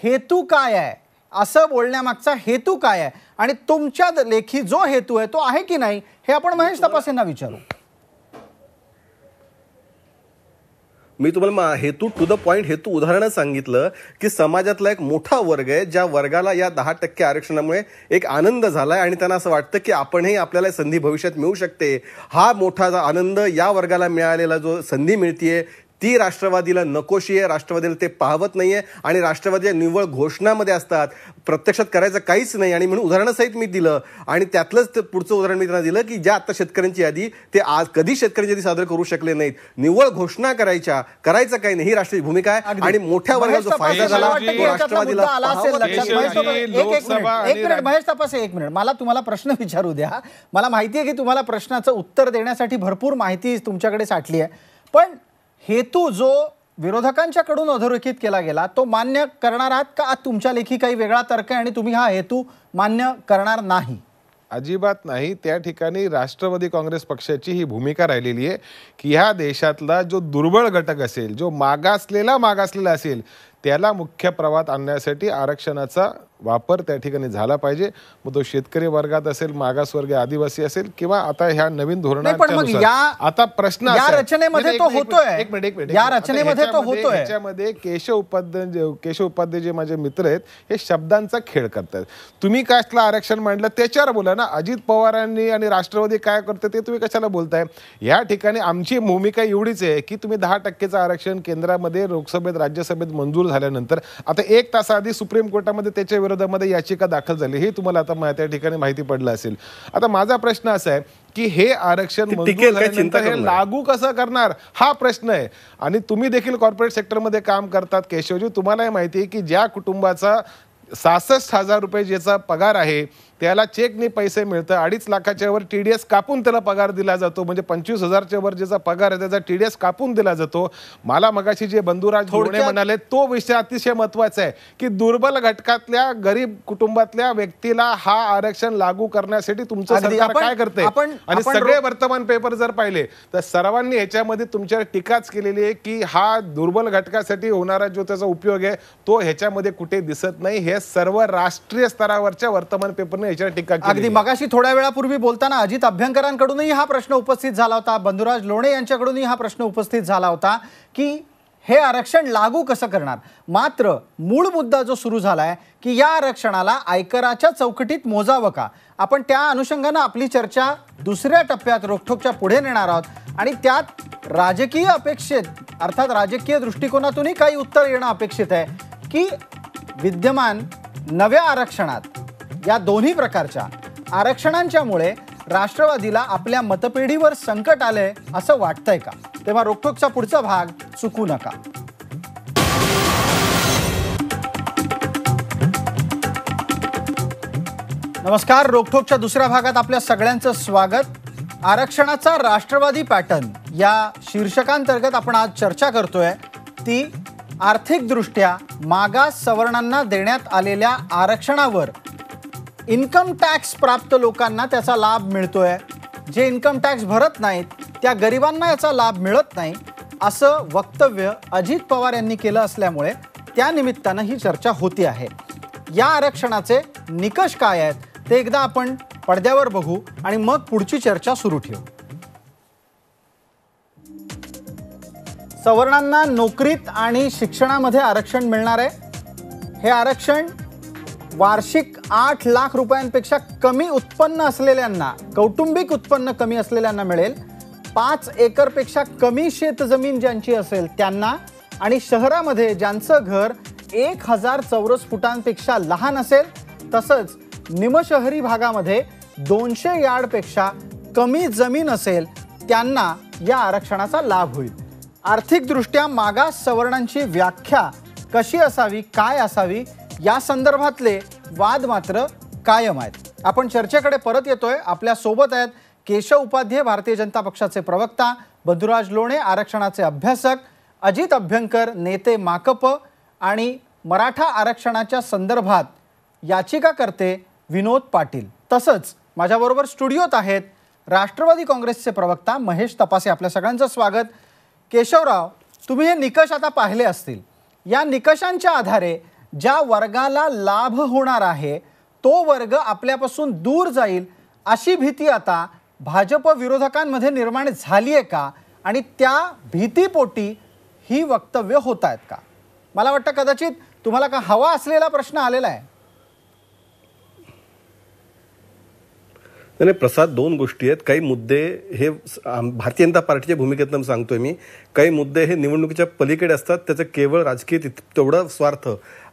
हेतू काय आहे? असं बोलण्यामागचा हेतू काय आहे? आणि तुमच्या लेखी जो हेतू आहे तो आहे की नाही हे आपण महेश तपासेंना विचारू. मी तुम्हाला हेतू टू द पॉइंट हेतू उदाहरण सांगितलं की समाजातला एक मोठा वर्ग आहे ज्या वर्गाला या 10% आरक्षणामुळे एक आनंद झालाय आणि त्यांना असं वाटतं की आपणही आपल्याला संधी भविष्यात मिळू शकते. हा मोठा आनंद या वर्गाला मिळालेला जो संधी मिळतीये ती राष्ट्रवादीला नकोशी आहे, राष्ट्रवादीला ते पाहवत नाहीये आणि राष्ट्रवादीच्या निव्वळ घोषणामध्ये असतात, प्रत्यक्षात करायचं काहीच नाही. आणि म्हणून उदाहरणासहित मी दिलं आणि त्यातलंच पुढचं उदाहरण मी त्यांना दिलं की ज्या आता शेतकऱ्यांची यादी ते आज कधी शेतकऱ्यांची यादी सादर करू शकले नाहीत. निव्वळ घोषणा करायचं काही नाही, ही राष्ट्रीय भूमिका आहे. आणि मोठ्या वर्गाचा जो फायदा झाला तो राष्ट्रवादीला महेश तपासे, एक मिनिट, मला तुम्हाला प्रश्न विचारू द्या. मला माहिती आहे की तुम्हाला प्रश्नाचं उत्तर देण्यासाठी भरपूर माहिती तुमच्याकडे साठली आहे, पण हेतू जो विरोधकांच्याकडून अधोरेखित केला गेला तो मान्य करणार आहात का? तुमच्या लेखी काही वेगळा तर्क आहे आणि तुम्ही हा हेतू मान्य करणार नाही? अजिबात नाही. त्या ठिकाणी राष्ट्रवादी काँग्रेस पक्षाची ही भूमिका राहिलेली आहे की ह्या देशातला जो दुर्बळ घटक असेल, जो मागासलेला असेल, त्याला मुख्य प्रवाहात आणण्यासाठी आरक्षणाचा वापर त्या ठिकाणी झाला पाहिजे. मग तो शेतकरी वर्गात असेल, मागासवर्गीय आदिवासी असेल किंवा आता ह्या नवीन धोरणानुसार आता प्रश्न या रचनेमध्ये तो होतोय. एक मिनिट या रचनेमध्ये तो होतोय. ह्याच्यामध्ये केशव उपाध्याय जे माझे मित्र आहेत हे शब्दांचा खेळ करतात. तुम्ही कास्टला आरक्षण मांडलं त्याच्यावर बोला ना. अजित पवारांनी आणि राष्ट्रवादी काय करते ते तुम्ही कशाला बोलताय? या ठिकाणी आमची भूमिका एवढीच आहे की तुम्ही 10% आरक्षण केंद्रामध्ये, लोकसभेत, राज्यसभेत मंजूर झाल्यानंतर आता 1 तासाआधी सुप्रीम कोर्टामध्ये त्याच्या विरोधामध्ये याचिका दाखल झाली, हे तुम्हाला आता त्या ठिकाणी माहिती पडलं असेल. आता माझा प्रश्न असा आहे की हे आरक्षण मंजूर झाल्यानंतर हे लागू कसं करणार हा प्रश्न आहे. आणि तुम्ही देखील कॉर्पोरेट सेक्टरमध्ये काम करतात केशवजी, तुम्हालाही माहिती आहे की ज्या कुटुंबाचा 66,000 रुपये ज्याचा पगार आहे त्याला चेकने पैसे मिळतं, 2.5 लाखाच्या वर TDS कापून त्याला पगार दिला जातो, म्हणजे 25,000च्या वर ज्याचा पगार आहे त्याचा TDS कापून दिला जातो. मला मगाशी जे बंधुराज लोणे म्हणाले तो विषय अतिशय महत्वाचा आहे की दुर्बल घटकातल्या गरीब कुटुंबातल्या व्यक्तीला हा आरक्षण लागू करण्यासाठी तुमचं सरकार काय करते. आणि सगळे वर्तमान पेपर जर पाहिले तर सर्वांनी ह्याच्यामध्ये तुमच्यावर टीकाच केलेली आहे की हा दुर्बल घटकासाठी होणारा जो त्याचा उपयोग आहे तो ह्याच्यामध्ये कुठे दिसत नाही. हे सर्व राष्ट्रीय स्तरावरच्या वर्तमान पेपर अगदी मगाशी थोड्या वेळापूर्वी बोलताना अजित अभ्यंकरांकडूनही हा प्रश्न उपस्थित झाला होता, बंधुराज लोणे यांच्याकडूनही हा प्रश्न उपस्थित झाला होता की हे आरक्षण लागू कसं करणार. मात्र मूळ मुद्दा जो सुरू झालाय की या आरक्षणाला आयकराच्या चौकटीत मोजावं का, आपण त्या अनुषंगानं आपली चर्चा दुसऱ्या टप्प्यात रोखठोकच्या पुढे नेणार आहोत. आणि त्यात राजकीय अपेक्षित अर्थात राजकीय दृष्टिकोनातूनही काही उत्तर येणं अपेक्षित आहे की विद्यमान नव्या आरक्षणात या दोन्ही प्रकारच्या आरक्षणांच्यामुळे राष्ट्रवादीला आपल्या मतपेढीवर संकट आलंय असं वाटतंय का? तेव्हा रोखठोकचा पुढचा भाग चुकू नका. नमस्कार, रोखठोकच्या दुसऱ्या भागात आपल्या सगळ्यांचं स्वागत. आरक्षणाचा राष्ट्रवादी पॅटर्न या शीर्षकांतर्गत आपण आज चर्चा करतोय ती आर्थिकदृष्ट्या मागास सवर्णांना देण्यात आलेल्या आरक्षणावर इन्कम टॅक्स प्राप्त लोकांना त्याचा लाभ मिळतोय, जे इन्कम टॅक्स भरत नाहीत त्या गरिबांना याचा लाभ मिळत नाही, असं वक्तव्य अजित पवार यांनी केलं असल्यामुळे त्या निमित्तानं ही चर्चा होती आहे. या आरक्षणाचे निकष काय आहेत ते एकदा आपण पडद्यावर बघू आणि मग पुढची चर्चा सुरू ठेवू. सवर्णांना नोकरीत आणि शिक्षणामध्ये आरक्षण मिळणार आहे. हे आरक्षण वार्षिक 8 लाख रुपयांपेक्षा कमी उत्पन्न असलेल्यांना, कौटुंबिक उत्पन्न कमी असलेल्यांना मिळेल. 5 एकरपेक्षा कमी शेतजमीन ज्यांची असेल त्यांना, आणि शहरामध्ये ज्यांचं घर 1000 चौरस फुटांपेक्षा लहान असेल, तसंच निमशहरी भागामध्ये 200 यार्डपेक्षा कमी जमीन असेल त्यांना या आरक्षणाचा लाभ होईल. आर्थिकदृष्ट्या मागास सवर्णांची व्याख्या कशी असावी, काय असावी या संदर्भातले वाद मात्र कायम आहेत. आपण चर्चेकडे परत येतोय. आपल्या सोबत आहेत केशव उपाध्याय, भारतीय जनता पक्षाचे प्रवक्ता, बंधुराज लोणे आरक्षणाचे अभ्यासक, अजित अभ्यंकर नेते माकप, आणि मराठा आरक्षणाच्या संदर्भात याचिकाकर्ते विनोद पाटील. तसंच माझ्याबरोबर स्टुडिओत आहेत राष्ट्रवादी काँग्रेसचे प्रवक्ता महेश तपासे. आपल्या सगळ्यांचं स्वागत. केशवराव, तुम्ही हे निकष आता पाहिले असतील. या निकषांच्या आधारे ज्या वर्गाला लाभ होणार आहे तो वर्ग आपल्यापासून दूर जाईल अशी भीती आता भाजप विरोधकांमध्ये निर्माण झाली आहे का, आणि त्या भीतीपोटी ही वक्तव्य होत आहेत का? मला वाटतं कदाचित तुम्हाला का हवा असलेला प्रश्न आलेला आहे. नाही प्रसाद, दोन गोष्टी आहेत. काही मुद्दे हे भारतीय जनता पार्टीच्या भूमिकेतून सांगतोय मी, काही मुद्दे हे निवडणुकीच्या पलीकडे असतात. त्याचं केवळ राजकीय तेवढा स्वार्थ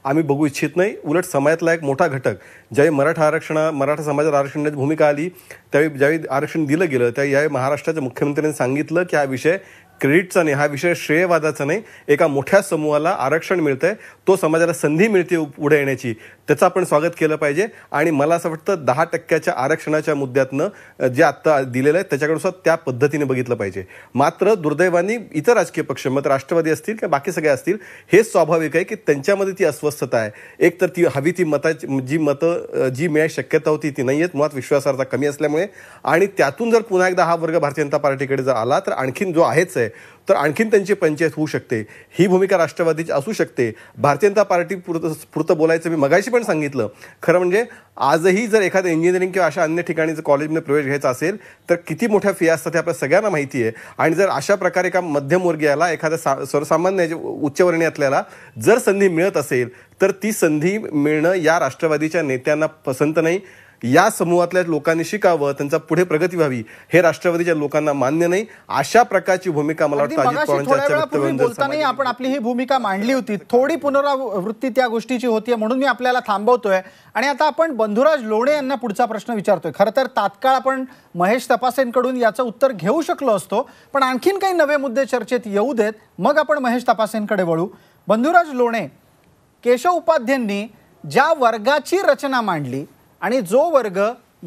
आम्ही बघू इच्छित नाही. उलट समाजातला एक मोठा घटक, ज्यावेळी मराठा समाजाला आरक्षणाची भूमिका आली, त्यावेळी ज्यावेळी आरक्षण दिलं गेलं, त्यावेळी यावेळी महाराष्ट्राच्या मुख्यमंत्र्यांनी सांगितलं की हा विषय क्रेडिटचा नाही, हा विषय श्रेयवादाचा नाही, एका मोठ्या समूहाला आरक्षण मिळतंय, तो समाजाला संधी मिळते पुढे येण्याची, त्याचं आपण स्वागत केलं पाहिजे. आणि मला असं वाटतं 10% आरक्षणाच्या मुद्द्यातनं जे आत्ता दिलेलं आहे त्याच्याकडे सुद्धा त्या पद्धतीने बघितलं पाहिजे. मात्र दुर्दैवाने इतर राजकीय पक्ष, मग राष्ट्रवादी असतील किंवा बाकी सगळे असतील, हे स्वाभाविक आहे की त्यांच्यामध्ये ती अस्वस्थता आहे. एक तर ती हवी ती मतं जी मिळायची शक्यता होती ती नाही आहेत, मुळात विश्वासार्हता कमी असल्यामुळे. आणि त्यातून जर पुन्हा एकदा हा वर्ग भारतीय जनता पार्टीकडे जर आला तर आणखीन जो आहेच आहे तर आणखीन त्यांची पंचायत होऊ शकते. ही भूमिका राष्ट्रवादीची असू शकते. भारतीय जनता पार्टी पुरतं बोलायचं मी मगाशी पण सांगितलं. खरं म्हणजे आजही जर एखाद्या इंजिनिअरिंग किंवा अशा अन्य ठिकाणी जर कॉलेजमध्ये प्रवेश घ्यायचा असेल तर किती मोठ्या फी असतात हे आपल्या सगळ्यांना माहिती आहे. आणि जर अशा प्रकारे एका मध्यमवर्गीयाला, एखाद्या सर्वसामान्य उच्चवर्णीयातल्याला जर संधी मिळत असेल तर ती संधी मिळणं या राष्ट्रवादीच्या नेत्यांना पसंत नाही. या समूहातल्या लोकांनी शिकावं, त्यांचा पुढे प्रगती व्हावी, हे राष्ट्रवादीच्या लोकांना मान्य नाही. अशा प्रकारची भूमिका मला वाटतं बोलतानाही आपण आपली ही भूमिका मांडली होती. थोडी पुनरावृत्ती त्या गोष्टीची होती म्हणून मी आपल्याला थांबवतोय. आणि आता आपण बंधुराज लोणे यांना पुढचा प्रश्न विचारतोय. खरं तर तात्काळ आपण महेश तपासेंकडून याचं उत्तर घेऊ शकलो असतो, पण आणखीन काही नवे मुद्दे चर्चेत येऊ देत, मग आपण महेश तपासेंकडे वळू. बंधुराज लोणे, केशव उपाध्यांनी ज्या वर्गाची रचना मांडली आणि जो वर्ग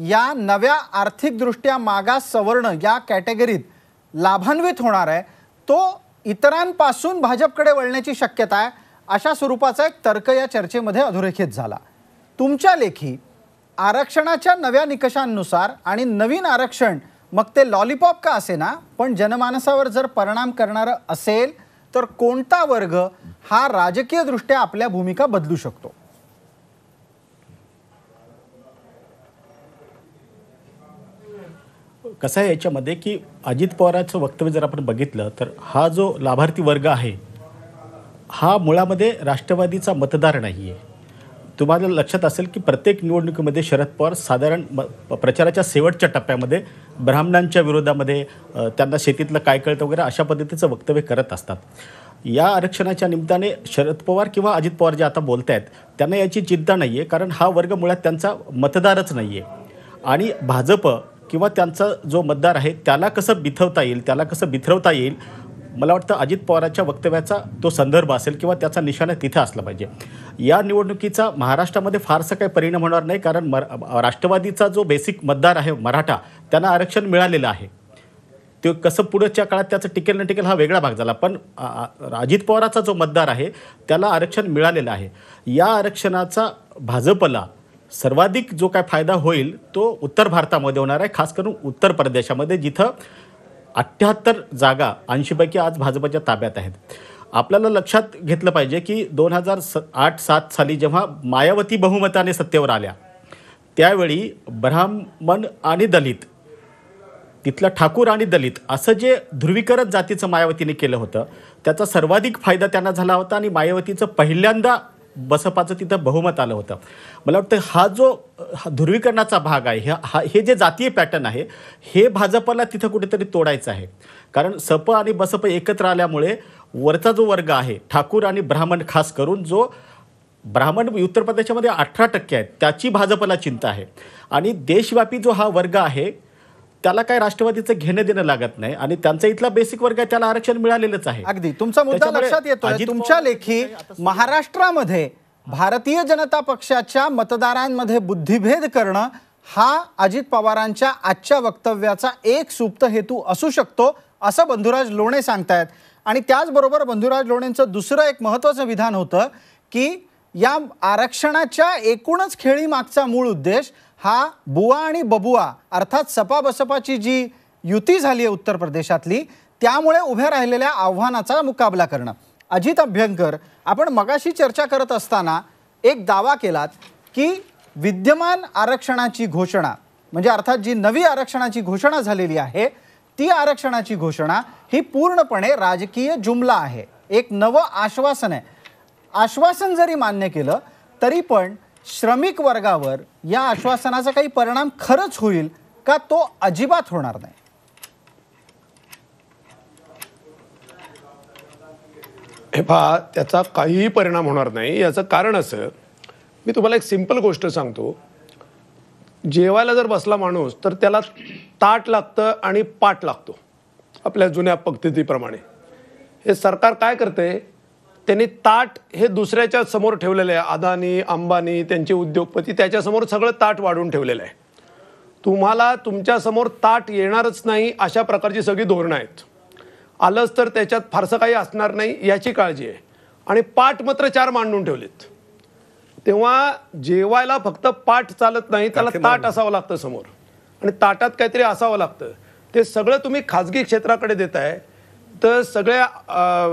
या नव्या आर्थिकदृष्ट्या मागास सवर्ण या कॅटेगरीत लाभान्वित होणार आहे तो इतरांपासून भाजपकडे वळण्याची शक्यता आहे, अशा स्वरूपाचा एक तर्क या चर्चेमध्ये अधोरेखित झाला. तुमच्या लेखी आरक्षणाच्या नव्या निकषांनुसार आणि नवीन आरक्षण, मग ते लॉलीपॉप का असेना, पण जनमानसावर जर परिणाम करणारं असेल तर कोणता वर्ग हा राजकीयदृष्ट्या आपल्या भूमिका बदलू शकतो? कसं आहे याच्यामध्ये की अजित पवारांचं वक्तव्य जर आपण बघितलं तर हा जो लाभार्थी वर्ग आहे हा मुळामध्ये राष्ट्रवादीचा मतदार नाही आहे. तुम्हाला लक्षात असेल की प्रत्येक निवडणुकीमध्ये शरद पवार साधारण प्रचाराच्या शेवटच्या टप्प्यामध्ये ब्राह्मणांच्या विरोधामध्ये त्यांना शेतीतलं काय कळतं वगैरे अशा पद्धतीचं वक्तव्य करत असतात. या आरक्षणाच्या निमित्ताने शरद पवार किंवा अजित पवार जे आता बोलत आहेत त्यांना याची चिंता नाही आहे, कारण हा वर्ग मुळात त्यांचा मतदारच नाही आहे. आणि भाजप किंवा त्यांचा जो मतदार आहे त्याला कसं बिथरवता येईल मला वाटतं अजित पवारांच्या वक्तव्याचा तो संदर्भ असेल किंवा त्याचा निशाणा तिथे असला पाहिजे. या निवडणुकीचा महाराष्ट्रामध्ये फारसा काही परिणाम होणार नाही, कारण राष्ट्रवादीचा जो बेसिक मतदार आहे मराठा, त्यांना आरक्षण मिळालेलं आहे. ते कसं पुढच्या काळात त्याचं टिकेल न टिकेल हा वेगळा भाग झाला, पण अजित पवारांचा जो मतदार आहे त्याला आरक्षण मिळालेलं आहे. या आरक्षणाचा भाजपला सर्वाधिक जो काय फायदा होईल तो उत्तर भारतामध्ये होणार आहे, खास करून उत्तर प्रदेशामध्ये, जिथं 78 जागा 80 पैकी आज भाजपच्या ताब्यात आहेत. आपल्याला लक्षात घेतलं पाहिजे की 2008-07 साली जेव्हा मायावती बहुमताने सत्तेवर आल्या त्यावेळी ब्राह्मण आणि दलित, तिथलं ठाकूर आणि दलित असं जे ध्रुवीकरण जातीचं मायावतीने केलं होतं त्याचा सर्वाधिक फायदा त्यांना झाला होता आणि मायावतीचं पहिल्यांदा बसपाचं तिथं बहुमत आलं होतं. मला वाटतं हा जो ध्रुवीकरणाचा भाग आहे, हे जे जातीय पॅटर्न आहे हे भाजपला तिथं कुठेतरी तोडायचं आहे. कारण सप आणि बसप एकत्र आल्यामुळे वरचा जो वर्ग आहे ठाकूर आणि ब्राह्मण, खास करून जो ब्राह्मण उत्तर प्रदेशामध्ये 18% आहेत, त्याची भाजपला चिंता आहे. आणि देशव्यापी जो हा वर्ग आहे त्याला काय राष्ट्रवादीचं घेणं देणं लागत नाही आणि त्यांचा इथला बेसिक वर्ग आहे त्याला आरक्षण मिळालेलंच आहे. अगदी तुमचा मुद्दा लक्षात येतोय. तुमच्या लेखी महाराष्ट्रामध्ये भारतीय जनता पक्षाच्या मतदारांमध्ये बुद्धिभेद करणं हा अजित पवारांच्या आजच्या वक्तव्याचा एक सुप्त हेतू असू शकतो असं बंधुराज लोणे सांगतायत. आणि त्याचबरोबर बंधुराज लोणेंचं दुसरं एक महत्त्वाचं विधान होतं की या आरक्षणाच्या एकूणच खेळीमागचा मूळ उद्देश हा बुवा आणि बबुआ अर्थात सपा बसपाची जी युती झाली आहे उत्तर प्रदेशातली, त्यामुळे उभ्या राहिलेल्या आव्हानाचा मुकाबला करणं. अजित अभ्यंकर, आपण मगाशी चर्चा करत असताना एक दावा केलात की विद्यमान आरक्षणाची घोषणा म्हणजे अर्थात जी नवी आरक्षणाची घोषणा झालेली आहे ती आरक्षणाची घोषणा ही पूर्णपणे राजकीय जुमला आहे, एक नवं आश्वासन आहे. आश्वासन जरी मान्य केलं तरी पण श्रमिक वर्गावर या आश्वासनाचा काही परिणाम खरंच होईल का तो अजिबात होणार नाही? हे पहा, त्याचा काहीही परिणाम होणार नाही. याचं कारण असं, मी तुम्हाला एक सिंपल गोष्ट सांगतो. जेवायला जर बसला माणूस तर त्याला ताट लागतं आणि पाट लागतो आपल्या जुन्या पद्धतीप्रमाणे. हे सरकार काय करते, त्यांनी ताट हे दुसऱ्याच्या समोर ठेवलेलं आहे. अदानी, अंबानी, त्यांचे उद्योगपती त्याच्यासमोर सगळं ताट वाढून ठेवलेलं आहे. तुम्हाला तुमच्यासमोर ताट येणारच नाही अशा प्रकारची सगळी धोरणं आहेत. आलंच तर त्याच्यात फारसं काही असणार नाही याची काळजी आहे. आणि पाट मात्र 4 मांडून ठेवलेत. तेव्हा जेवायला फक्त पाट चालत नाही, त्याला ताट असावं लागतं समोर आणि ताटात काहीतरी असावं लागतं. ते सगळं तुम्ही खाजगी क्षेत्राकडे देताय. तर सगळ्या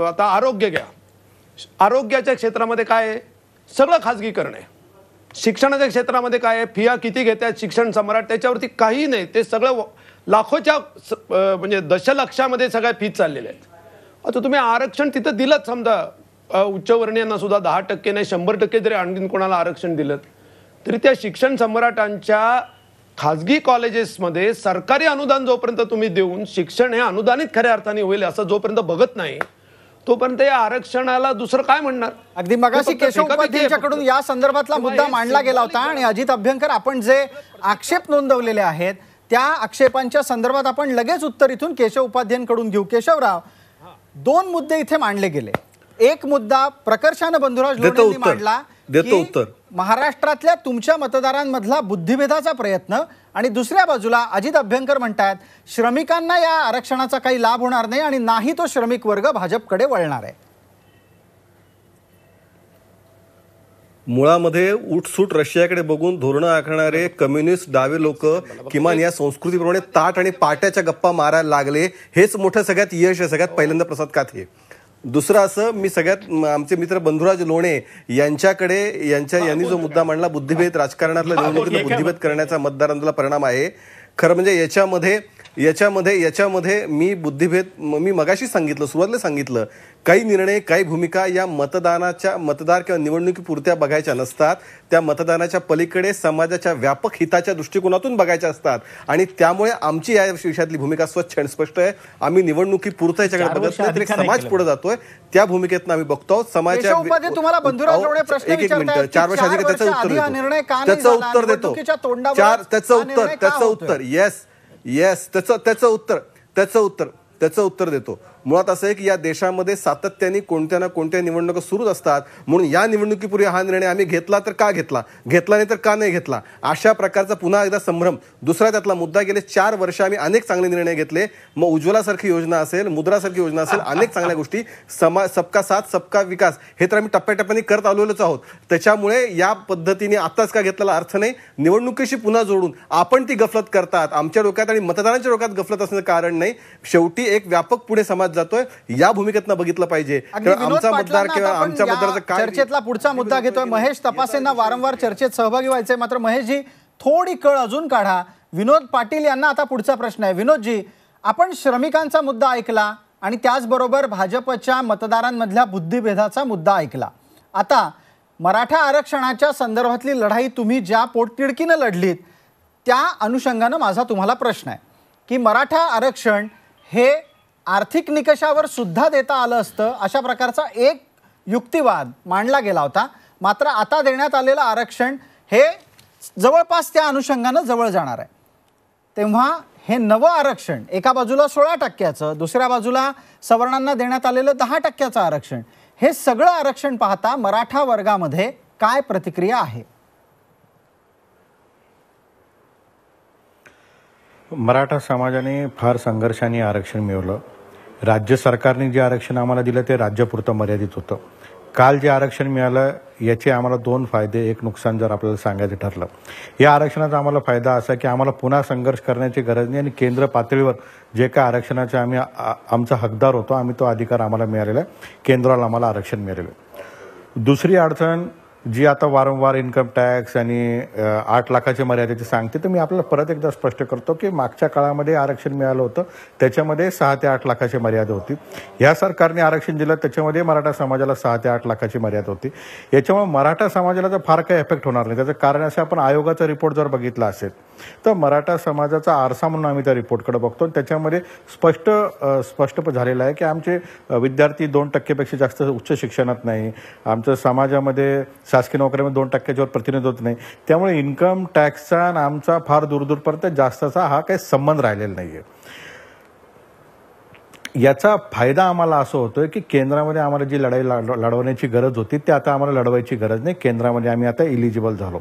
आता आरोग्य घ्या, आरोग्याच्या क्षेत्रामध्ये काय आहे, सगळं खाजगीकरण आहे. शिक्षणाच्या क्षेत्रामध्ये काय आहे, फिया किती घेतात शिक्षण सम्राट, त्याच्यावरती काही नाही. ते सगळं लाखोच्या म्हणजे दशलक्षामध्ये सगळ्या फीज चाललेल्या आहेत. आता तुम्ही आरक्षण तिथं दिलं, समजा उच्चवर्णीयांना सुद्धा 10% नाही 100% जरी आणखीन कोणाला आरक्षण दिलं तरी त्या शिक्षण सम्राटांच्या खाजगी कॉलेजेसमध्ये सरकारी अनुदान जोपर्यंत तुम्ही देऊन शिक्षण हे अनुदानित खऱ्या अर्थाने होईल असं जोपर्यंत बघत नाही तोपर्यंत या आरक्षणाला दुसरं काय म्हणणार? अगदी मगाशी केशव उपाध्यायांच्याकडून या संदर्भातला मुद्दा मांडला गेला होता आणि अजित अभ्यंकर आपण जे आक्षेप नोंदवलेले आहेत त्या आक्षेपांच्या संदर्भात आपण लगेच उत्तर इथून केशव उपाध्यायांकडून घेऊ. केशवराव, 2 मुद्दे इथे मांडले गेले. एक मुद्दा प्रकर्षाने बंधुराज लोणेंनी मांडला की महाराष्ट्रातल्या तुमच्या मतदारांमधला बुद्धिभेदाचा प्रयत्न, आणि दुसऱ्या बाजूला अजित अभ्यंकर म्हणतात श्रमिकांना या आरक्षणाचा काही लाभ होणार नाही आणि नाही तो श्रमिक वर्ग भाजपकडे वळणार आहे. मुळामध्ये उठसूट रशियाकडे बघून धोरणं आखणारे कम्युनिस्ट डावे लोक किमान या संस्कृतीप्रमाणे ताट आणि पाट्याच्या गप्पा मारायला लागले. हेच मोठं सगळ्यात यश आहे सगळ्यात पहिल्यांदा प्रसाद काथे. दुसरं असं, मी सगळ्यात आमचे मित्र बंधुराज लोणे यांनी जो मुद्दा मांडला बुद्धिभेद, राजकारणातल्या निवडणुकीत बुद्धिभेद करण्याचा मतदारांना परिणाम आहे. खरं म्हणजे याच्यामध्ये मी मगाशी सांगितलं, सुरुवातीला सांगितलं, काही निर्णय काही भूमिका या मतदार किंवा निवडणुकीपुरत्या बघायच्या नसतात. त्या मतदानाच्या पलीकडे समाजाच्या व्यापक हिताच्या दृष्टिकोनातून बघायच्या असतात. आणि त्यामुळे आमची या विषयातली भूमिका स्वच्छ आणि स्पष्ट आहे. आम्ही निवडणुकीपुरतं याच्याकडे बघत नाही, तर समाज पुढे जातोय त्या भूमिकेतनं आम्ही बघतो. समाजाच्या 4 वर्ष आधी त्याचं उत्तर देतो. त्याचं उत्तर देतो. मुळात असं आहे की या देशामध्ये सातत्याने कोणत्या ना कोणत्या निवडणुका सुरूच असतात. म्हणून या निवडणुकीपूर्वी हा निर्णय आम्ही घेतला तर का घेतला, घेतला नाही तर का नाही घेतला, अशा प्रकारचा पुन्हा एकदा संभ्रम. दुसरा त्यातला मुद्दा, गेले 4 वर्ष आम्ही अनेक चांगले निर्णय घेतले. मग उज्ज्वलासारखी योजना असेल, मुद्रासारखी योजना असेल, अनेक चांगल्या गोष्टी, सबका साथ सबका विकास हे तर आम्ही टप्प्याटप्प्याने करत आलेलोच आहोत. त्याच्यामुळे या पद्धतीने आताच का घेतलेला अर्थ नाही. निवडणुकीशी पुन्हा जोडून आपण ती गफलत करतात, आमच्या डोक्यात आणि मतदारांच्या डोक्यात गफलत असण्याचं कारण नाही. शेवटी एक व्यापक पुढे समाज जातोय, या भूमिकेतनं बघितलं पाहिजे. आमचा मतदार किंवा आमच्या मतदाराचा काय. चर्चेतला पुढचा मुद्दा घेतोय. महेश तपासेंना वारंवार चर्चेत सहभागी व्हायचंय, मात्र महेशजी थोडी कळ अजून काढा. विनोद पाटील यांना आता पुढचा प्रश्न आहे. विनोदजी, आपण श्रमिकांचा मुद्दा ऐकला आणि त्याचबरोबर भाजपच्या मतदारांमधल्या बुद्धिभेदाचा मुद्दा ऐकला. आता मराठा आरक्षणाच्या संदर्भातली लढाई तुम्ही ज्या पोटतिडकीनं लढलीत त्या अनुषंगानं माझा तुम्हाला प्रश्न आहे की मराठा आरक्षण हे आर्थिक निकषावर सुद्धा देता आलं असतं अशा प्रकारचा एक युक्तिवाद मांडला गेला होता. मात्र आता देण्यात आलेलं आरक्षण हे जवळपास त्या अनुषंगानं जवळ जाणार आहे. तेव्हा हे नवं आरक्षण एका बाजूला 16%, दुसऱ्या बाजूला सवर्णांना देण्यात आलेलं 10% आरक्षण, हे सगळं आरक्षण पाहता मराठा वर्गामध्ये काय प्रतिक्रिया आहे? मराठा समाजाने फार संघर्षाने आरक्षण मिळवलं. राज्य सरकारने जे आरक्षण आम्हाला दिलं ते राज्यापुरतं मर्यादित होतं. काल जे आरक्षण मिळालं याचे आम्हाला 2 फायदे, एक नुकसान जर आपल्याला सांगायचं ठरलं. या आरक्षणाचा आम्हाला फायदा असा की आम्हाला पुन्हा संघर्ष करण्याची गरज नाही आणि केंद्र पातळीवर जे काय आरक्षणाचे आम्ही आमचा हकदार होतो, आम्ही तो अधिकार आम्हाला मिळालेला आहे. केंद्राला आम्हाला आरक्षण मिळालेलं आहे. दुसरी अडचण जी आता वारंवार इन्कम टॅक्स आणि 8 लाखाच्या मर्यादेची सांगते, तर मी आपल्याला परत एकदा स्पष्ट करतो की मागच्या काळामध्ये आरक्षण मिळालं होतं, त्याच्यामध्ये 6 ते 8 लाखाची मर्यादा होती. ह्या सरकारने आरक्षण दिलं त्याच्यामध्ये मराठा समाजाला 6 ते 8 लाखाची मर्यादा होती. याच्यामुळे मराठा समाजाला तर फार काही इफेक्ट होणार नाही. त्याचं कारण असं, आपण आयोगाचा रिपोर्ट जर बघितला असेल तर मराठा समाजाचा आरसा म्हणून आम्ही त्या रिपोर्टकडे बघतो. त्याच्यामध्ये स्पष्ट झालेलं आहे की आमचे विद्यार्थी 2% जास्त उच्च शिक्षणात नाही, आमच्या समाजामध्ये शासकीय नोकऱ्यामध्ये 2% प्रतिनिधित्व होत नाही. त्यामुळे इन्कम टॅक्सचा आणि आमचा फार दूरपर्यंत जास्तचा हा काही संबंध राहिलेला नाहीये. याचा फायदा आम्हाला असं होतोय की केंद्रामध्ये आम्हाला जी लढाई लढवण्याची गरज होती ती आता आम्हाला लढवायची गरज नाही. केंद्रामध्ये आम्ही आता इलिजिबल झालो.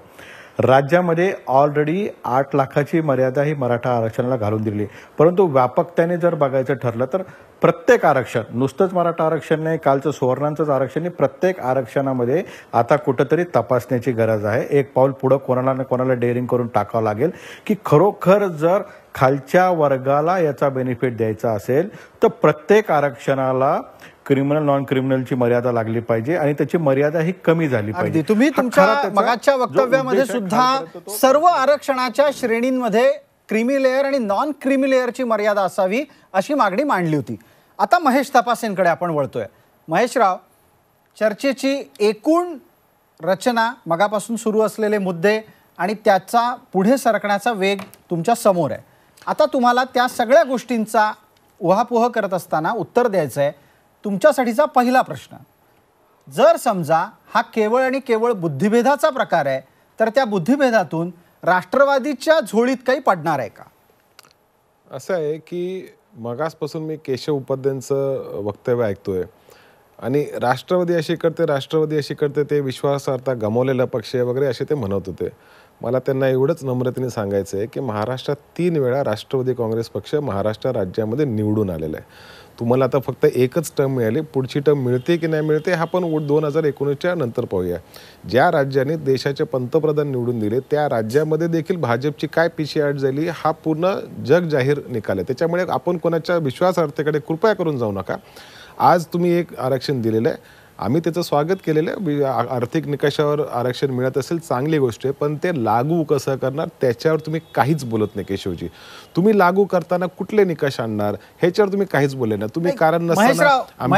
राज्यामध्ये ऑलरेडी 8 लाखाची मर्यादा ही मराठा आरक्षणाला घालून दिली. परंतु व्यापकतेने जर बघायचं ठरलं तर प्रत्येक आरक्षण, नुसतंच मराठा आरक्षण नाही, कालचं सुवर्णांचंच आरक्षण नाही, प्रत्येक आरक्षणामध्ये आता कुठंतरी तपासण्याची गरज आहे. एक पाऊल पुढं कोणाला ना कोणाला डेअरिंग करून टाकावं लागेल की खरोखर जर खालच्या वर्गाला याचा बेनिफिट द्यायचा असेल तर प्रत्येक आरक्षणाला क्रिमिनल नॉन क्रिमिनलची मर्यादा लागली पाहिजे आणि त्याची मर्यादा ही कमी झाली पाहिजे. तुम्ही तुमच्या मगाच्या वक्तव्यामध्ये सुद्धा सर्व आरक्षणाच्या श्रेणींमध्ये क्रीमी लेअर आणि नॉन क्रीमी लेअरची मर्यादा असावी अशी मागणी मांडली होती. आता महेश तपासेंकडे आपण वळतोय. महेशराव, चर्चेची एकूण रचना, मगापासून सुरू असलेले मुद्दे आणि त्याचा पुढे सरकण्याचा वेग तुमच्या समोर आहे. आता तुम्हाला त्या सगळ्या गोष्टींचा उहापोह करत असताना उत्तर द्यायचं आहे. तुमच्यासाठीचा पहिला प्रश्न, जर समजा हा केवळ आणि केवळ बुद्धिभेदाचा प्रकार आहे तर त्या बुद्धिभेदातून राष्ट्रवादीच्या झोळीत काही पडणार आहे का? असं आहे की मगासपासून मी केशव उपाध्यायांचं वक्तव्य ऐकतोय आणि राष्ट्रवादी अशी करते ते विश्वासार्हता गमावलेला पक्ष आहे वगैरे असे ते म्हणत होते. मला त्यांना एवढंच नम्रतेने सांगायचं आहे की महाराष्ट्रात 3 वेळा राष्ट्रवादी काँग्रेस पक्ष महाराष्ट्र राज्यामध्ये निवडून आलेला आहे. तुम्हाला आता फक्त एकच टर्म मिळाली, पुढची टर्म मिळते की नाही मिळते हा पण 2019च्या नंतर पाहूया. ज्या राज्याने देशाचे पंतप्रधान निवडून दिले त्या राज्यामध्ये देखील भाजपची काय पिछेहाट झाली हा पूर्ण जग जाहीर निकाल आहे. त्याच्यामुळे आपण कोणाच्या विश्वासार्हतेकडे कृपया करून जाऊ नका. आज तुम्ही एक आरक्षण दिलेलं आहे, आम्ही त्याचं स्वागत केलेलं आहे. आर्थिक निकषावर आरक्षण मिळत असेल चांगली गोष्ट आहे, पण ते लागू कसं करणार त्याच्यावर तुम्ही काहीच बोलत नाही. केशवजी, तुम्ही लागू करताना कुठले निकष आणणार ह्याच्यावर तुम्ही काहीच बोलले ना. तुम्ही कारण नसताना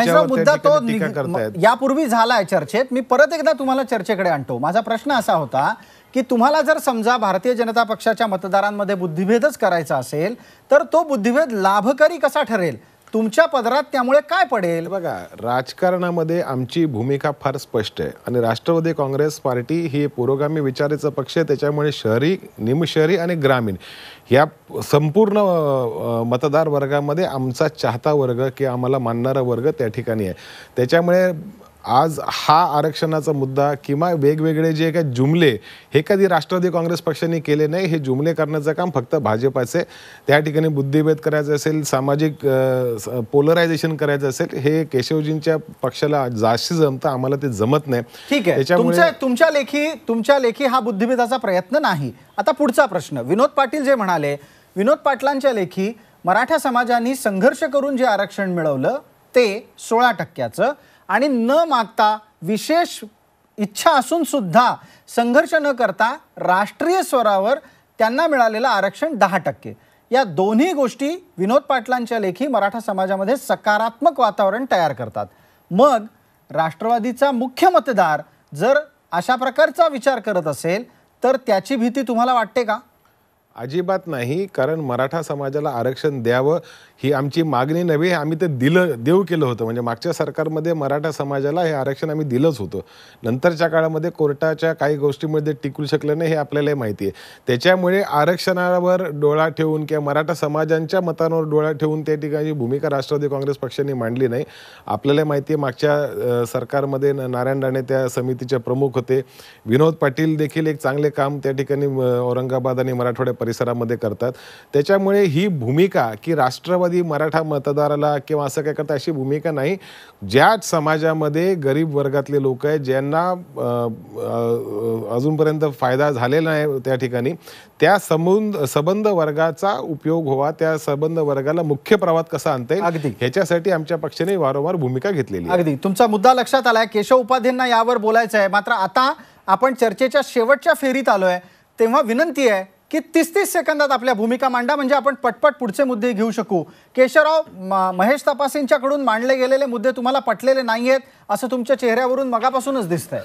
यापूर्वी झालाय चर्चेत, मी परत एकदा तुम्हाला चर्चेकडे आणतो. माझा प्रश्न असा होता की तुम्हाला जर समजा भारतीय जनता पक्षाच्या मतदारांमध्ये बुद्धिभेदच करायचा असेल तर तो बुद्धिभेद लाभकारी कसा ठरेल? तुमच्या पदरात त्यामुळे काय पडेल? बघा, राजकारणामध्ये आमची भूमिका फार स्पष्ट आहे आणि राष्ट्रवादी काँग्रेस पार्टी ही पुरोगामी विचाराचा पक्ष आहे. त्याच्यामुळे शहरी, निमशहरी आणि ग्रामीण या संपूर्ण मतदार वर्गामध्ये आमचा चाहता वर्ग की आम्हाला मानणारा वर्ग त्या ठिकाणी आहे. त्याच्यामुळे आज हा आरक्षणाचा मुद्दा किंवा वेगवेगळे जे काही जुमले हे कधी राष्ट्रवादी काँग्रेस पक्षाने केले नाही. हे जुमले करण्याचं काम फक्त भाजपाचे. त्या ठिकाणी बुद्धिभेद करायचं असेल, सामाजिक पोलरायझेशन करायचं असेल, हे केशवजींच्या पक्षाला जास्त जमतं, आम्हाला ते जमत नाही. ठीक आहे, तुमच्या लेखी हा बुद्धिभेदाचा प्रयत्न नाही. आता पुढचा प्रश्न, विनोद पाटील जे म्हणाले, विनोद पाटलांच्या लेखी मराठा समाजाने संघर्ष करून जे आरक्षण मिळवलं ते 16%चं आणि न मागता विशेष इच्छा असून सुद्धा संघर्ष न करता राष्ट्रीय स्तरावर त्यांना मिळालेलं आरक्षण 10%. या दोन्ही गोष्टी विनोद पाटलांच्या लेखी मराठा समाजामध्ये सकारात्मक वातावरण तयार करतात. मग राष्ट्रवादीचा मुख्य मतदार जर अशा प्रकारचा विचार करत असेल तर त्याची भीती तुम्हाला वाटते का? अजिबात नाही, कारण मराठा समाजाला आरक्षण द्यावं ही आमची मागणी नव्हे, आम्ही ते देऊ केलं होतं. म्हणजे मागच्या सरकारमध्ये मराठा समाजाला हे आरक्षण आम्ही दिलंच होतं. नंतरच्या काळामध्ये कोर्टाच्या काही गोष्टींमध्ये टिकू शकलं नाही हे आपल्यालाही माहिती आहे. त्याच्यामुळे आरक्षणावर डोळा ठेवून किंवा मराठा समाजांच्या मतांवर डोळा ठेवून त्या ठिकाणी भूमिका राष्ट्रवादी काँग्रेस पक्षाने मांडली नाही. आपल्याला माहिती आहे मागच्या सरकारमध्ये नारायण राणे त्या समितीचे प्रमुख होते. विनोद पाटील देखील एक चांगले काम त्या ठिकाणी औरंगाबाद आणि मराठवाड्या परिसरामध्ये करतात. त्याच्यामुळे ही भूमिका की राष्ट्रवादी मराठा मतदाराला किंवा असं काय करता अशी भूमिका नाही. ज्या समाजामध्ये गरीब वर्गातले लोक आहेत ज्यांना अजूनपर्यंत फायदा झालेला नाही त्या ठिकाणी त्या संबंध वर्गाचा उपयोग व्हावा, त्या संबंध वर्गाला मुख्य प्रवाहात कसा आणता येईल ह्याच्यासाठी आमच्या पक्षाने वारंवार भूमिका घेतलेली. अगदी तुमचा मुद्दा लक्षात आलाय. केशव उपाध्यायांना यावर बोलायचं आहे, मात्र आता आपण चर्चेच्या शेवटच्या फेरीत आलोय, तेव्हा विनंती आहे की 30-30 सेकंदात आपल्या भूमिका मांडा, म्हणजे आपण पटपट पुढचे मुद्दे घेऊ शकू. केशवराव, महेश तपासेंच्याकडून मांडले गेलेले मुद्दे तुम्हाला पटलेले नाहीयेत असं तुमच्या चेहऱ्यावरून मगापासूनच दिसतंय.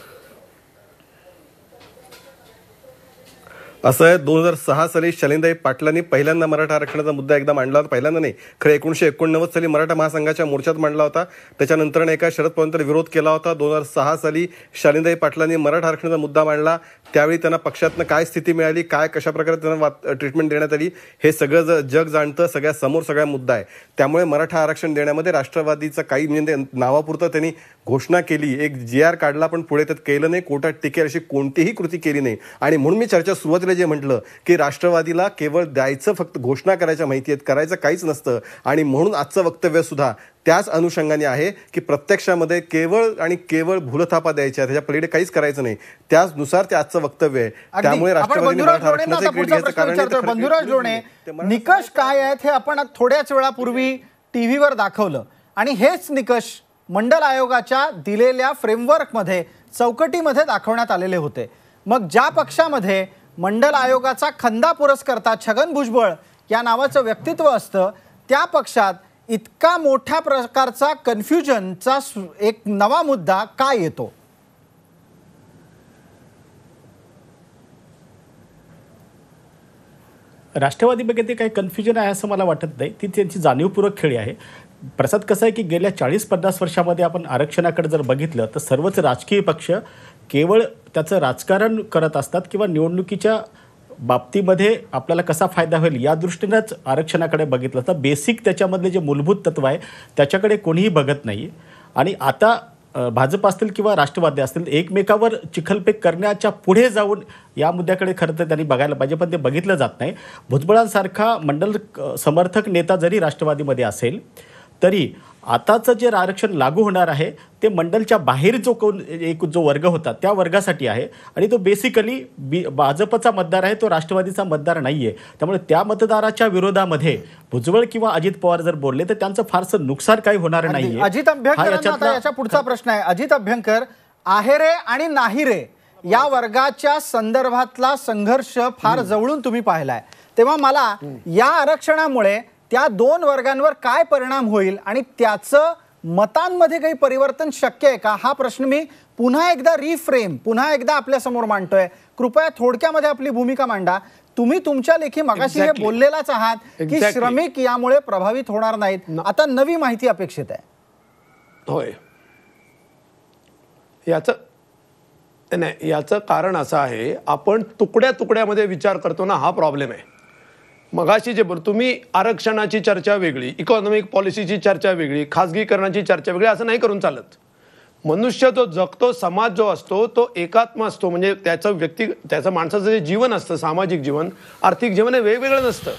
असं आहे, 2006 साली शालिंदाई पाटलांनी पहिल्यांदा मराठा आरक्षणाचा मुद्दा एकदा मांडला होता. पहिल्यांदा नाही, खरं 1989 साली मराठा महासंघाच्या मोर्चात मांडला होता. त्याच्यानंतर एका शरद पवारांनी विरोध केला होता. 2006 साली शालिंदाई पाटलांनी मराठा आरक्षणाचा मुद्दा मांडला. त्यावेळी त्यांना पक्षातनं काय स्थिती मिळाली, काय कशा प्रकारे त्यांना ट्रीटमेंट देण्यात आली, हे सगळं जग जाणतं, सगळ्या समोर सगळा मुद्दा आहे. त्यामुळे मराठा आरक्षण देण्यामध्ये राष्ट्रवादीचं काही म्हणजे नावापुरतं त्यांनी घोषणा केली, एक GR काढला, पण पुढे त्यात केलं नाही. कोर्टात टिकेल अशी कोणतीही कृती केली नाही. आणि म्हणून मी चर्चा सुरुवातीला जे म्हटलं की राष्ट्रवादीला केवळ द्यायचं, फक्त घोषणा करायच्या माहिती आहेत, करायचं काहीच नसतं. आणि म्हणून आजचं वक्तव्य सुद्धा त्याच अनुषंगाने आहे की प्रत्यक्षामध्ये केवळ आणि केवळ भूलथापा द्यायच्या, त्याच्या पलीकडे काहीच करायचं नाही. त्याचनुसार ते आजचं वक्तव्य आहे. त्यामुळे राष्ट्रवादीने मराठा आरक्षणाचं क्रेडिट घ्यायचं कारण बंधुराज लोणे, निकष काय आहेत हे आपण थोड्याच वेळापूर्वी टीव्हीवर दाखवलं, आणि हेच निकष मंडल आयोगाच्या दिलेल्या फ्रेमवर्कमध्ये, चौकटीमध्ये दाखवण्यात आलेले होते. मग ज्या पक्षामध्ये मंडल आयोगाचा खंदा पुरस्कर्ता छगन भुजबळ या नावाचं व्यक्तित्व असतं, त्या पक्षात इतका मोठ्या प्रकारचा कन्फ्युजनचा एक नवा मुद्दा काय येतो? राष्ट्रवादीमध्ये ते काही कन्फ्युजन आहे असं मला वाटत नाही. ती त्यांची जाणीवपूर्वक खेळी आहे. प्रसाद, कसं आहे की गेल्या 40-50 वर्षामध्ये आपण आरक्षणाकडे जर बघितलं तर सर्वच राजकीय पक्ष केवळ त्याचं राजकारण करत असतात किंवा निवडणुकीच्या बाबतीमध्ये आपल्याला कसा फायदा होईल या दृष्टीनेच आरक्षणाकडे बघितलं तर बेसिक त्याच्यामधले जे मूलभूत तत्व आहे त्याच्याकडे कोणीही बघत नाही. आणि आता भाजप असतील किंवा राष्ट्रवादी असतील एकमेकावर चिखलफेक करण्याच्या पुढे जाऊन या मुद्द्याकडे खरं तर त्यांनी बघायला पाहिजे, पण ते बघितलं जात नाही. भुजबळांसारखा मंडल समर्थक नेता जरी राष्ट्रवादीमध्ये असेल तरी आताचं जे आरक्षण लागू होणार आहे ते मंडलच्या बाहेर जो वर्ग होता त्या वर्गासाठी आहे, आणि तो बेसिकली भाजपचा मतदार आहे, तो राष्ट्रवादीचा मतदार नाही आहे. त्यामुळे त्या मतदाराच्या विरोधामध्ये भुजबळ किंवा अजित पवार जर बोलले तर त्यांचं फारसं नुकसान काही होणार नाही. अजित अभ्यंकर, याच्या पुढचा प्रश्न आहे. अजित अभ्यंकर, आहे रे आणि नाही रे या वर्गाच्या संदर्भातला संघर्ष फार जवळून तुम्ही पाहिलाय, तेव्हा मला या आरक्षणामुळे त्या दोन वर्गांवर काय परिणाम होईल आणि त्याचं मतांमध्ये काही परिवर्तन शक्य आहे का, हा प्रश्न मी पुन्हा एकदा आपल्या समोर मांडतोय. कृपया थोडक्यामध्ये आपली भूमिका मांडा. तुम्ही तुमच्या लेखी मगाशी हे बोललेलाच आहात की श्रमिक यामुळे प्रभावित होणार नाहीत. आता नवी माहिती अपेक्षित आहे. होय, याचं कारण असं आहे, आपण तुकड्या तुकड्यामध्ये विचार करतो ना, हा प्रॉब्लेम आहे. मगाशी जे तुम्ही आरक्षणाची चर्चा वेगळी, इकॉनॉमिक पॉलिसीची चर्चा वेगळी, खाजगीकरणाची चर्चा वेगळी, असं नाही करून चालत. मनुष्य जो जगतो, समाज जो असतो तो एकात्म असतो. म्हणजे त्याचं माणसाचं जे जीवन असतं, सामाजिक जीवन, आर्थिक जीवन, हे वेगवेगळं नसतं.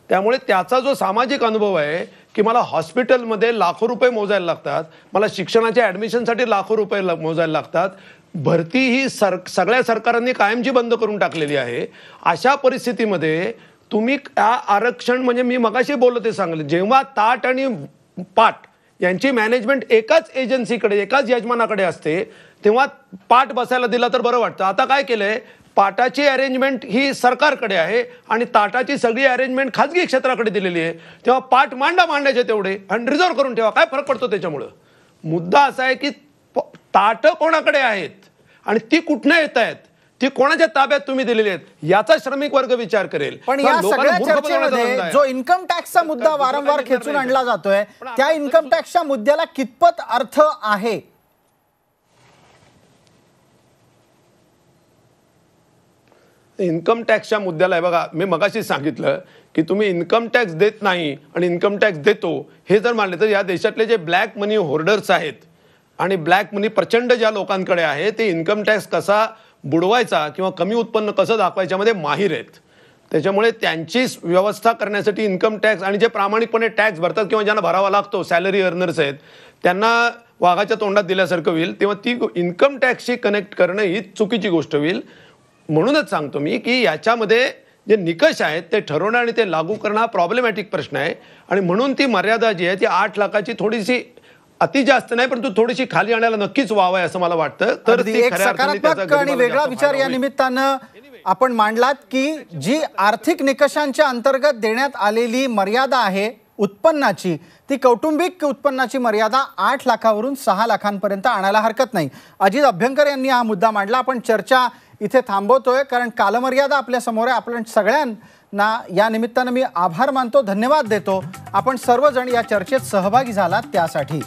त्यामुळे त्याचा जो सामाजिक अनुभव आहे की मला हॉस्पिटलमध्ये लाखो रुपये मोजायला लागतात, मला शिक्षणाच्या ॲडमिशनसाठी लाखो रुपये मोजायला लागतात, भरती ही सगळ्या सरकारांनी कायमची बंद करून टाकलेली आहे. अशा परिस्थितीमध्ये तुम्ही आरक्षण, म्हणजे मी मगाशी बोललो ते सांगले, जेव्हा ताट आणि पाट यांची मॅनेजमेंट एकाच एजन्सीकडे, एकाच यजमानाकडे असते, तेव्हा पाट बसायला दिला तर बरं वाटतं. आता काय केलंय, पाटाची अरेंजमेंट ही सरकारकडे आहे आणि ताटाची सगळी अरेंजमेंट खाजगी क्षेत्राकडे दिलेली आहे. तेव्हा पाट मांडायचे तेवढे आणि रिझर्व करून ठेवा. काय फरक पडतो त्याच्यामुळं? मुद्दा असा आहे की ताटं कोणाकडे आहेत आणि ती कुठनं येत आहेत, ती कोणाच्या ताब्यात तुम्ही दिलेली आहेत, याचा श्रमिक वर्ग विचार करेल. पण या सगळ्या चर्चेमध्ये जो इन्कम टॅक्सचा मुद्दा वारंवार खेचून आणला जातोय, त्या इन्कम टॅक्सच्या मुद्द्याला कितपत अर्थ आहे? इन्कम टॅक्सच्या मुद्द्याला आहे बघा, मी मगाशी सांगितलं की तुम्ही इन्कम टॅक्स देत नाही आणि इन्कम टॅक्स देतो हे जर मानले तर या देशातले जे ब्लॅक मनी होल्डर्स आहेत आणि ब्लॅक मनी प्रचंड ज्या लोकांकडे आहे, ते इन्कम टॅक्स कसा बुडवायचा किंवा कमी उत्पन्न कसं दाखवायच्यामध्ये माहीर आहेत. त्याच्यामुळे त्यांची व्यवस्था करण्यासाठी इन्कम टॅक्स, आणि जे प्रामाणिकपणे टॅक्स भरतात किंवा ज्यांना भरावा लागतो, सॅलरी अर्नर्स आहेत, त्यांना वाघाच्या तोंडात दिल्यासारखं होईल. तेव्हा ती इन्कम टॅक्सशी कनेक्ट करणं ही चुकीची गोष्ट होईल. म्हणूनच सांगतो मी की याच्यामध्ये जे निकष आहेत ते ठरवणं आणि ते लागू करणं हा प्रॉब्लेमॅटिक प्रश्न आहे. आणि म्हणून ती मर्यादा जी आहे ती 8 लाखाची थोडीशी अति जास्त नाही, परंतु थोडीशी खाली आणायला नक्कीच वाव आहे असं मला वाटतं. तर अगदी ते एक खऱ्या अर्थाने सकारात्मक त्याचा आणि गरिबाला वेगळा जास्त विचार फायदा या होईल. निमित्तानं आपण मांडलात की जी आर्थिक निकषांच्या अंतर्गत देण्यात आलेली मर्यादा आहे उत्पन्नाची, ती कौटुंबिक उत्पन्नाची मर्यादा 8 लाखावरून 6 लाखांपर्यंत आणायला हरकत नाही. अजित अभ्यंकर यांनी हा मुद्दा मांडला. आपण चर्चा इथे थांबवतोय कारण कालमर्यादा आपल्या समोर आहे. आपण सगळ्यांना या निमित्तानं मी आभार मानतो, धन्यवाद देतो. आपण सर्वजण या चर्चेत सहभागी झालात त्यासाठी.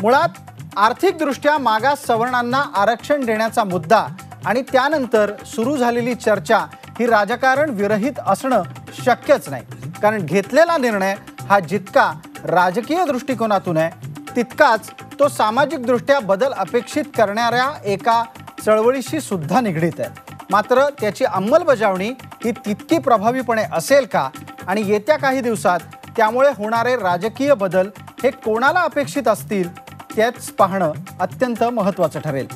मुळात आर्थिकदृष्ट्या मागास सवर्णांना आरक्षण देण्याचा मुद्दा आणि त्यानंतर सुरू झालेली चर्चा ही राजकारण विरहित असणं शक्यच नाही. कारण घेतलेला निर्णय हा जितका राजकीय दृष्टिकोनातून आहे तितकाच तो सामाजिकदृष्ट्या बदल अपेक्षित करणाऱ्या एका चळवळीशी सुद्धा निगडीत आहे. मात्र त्याची अंमलबजावणी ही तितकी प्रभावीपणे असेल का आणि येत्या काही दिवसात त्यामुळे होणारे राजकीय बदल हे कोणाला अपेक्षित असतील तेच पाहणं अत्यंत महत्त्वाचं ठरेल.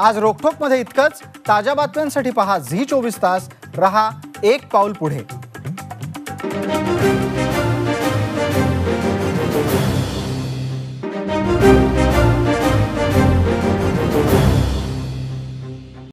आज रोखोकमध्ये इतकंच. ताज्या बातम्यांसाठी पहा झी 24 तास. रहा एक पाऊल पुढे.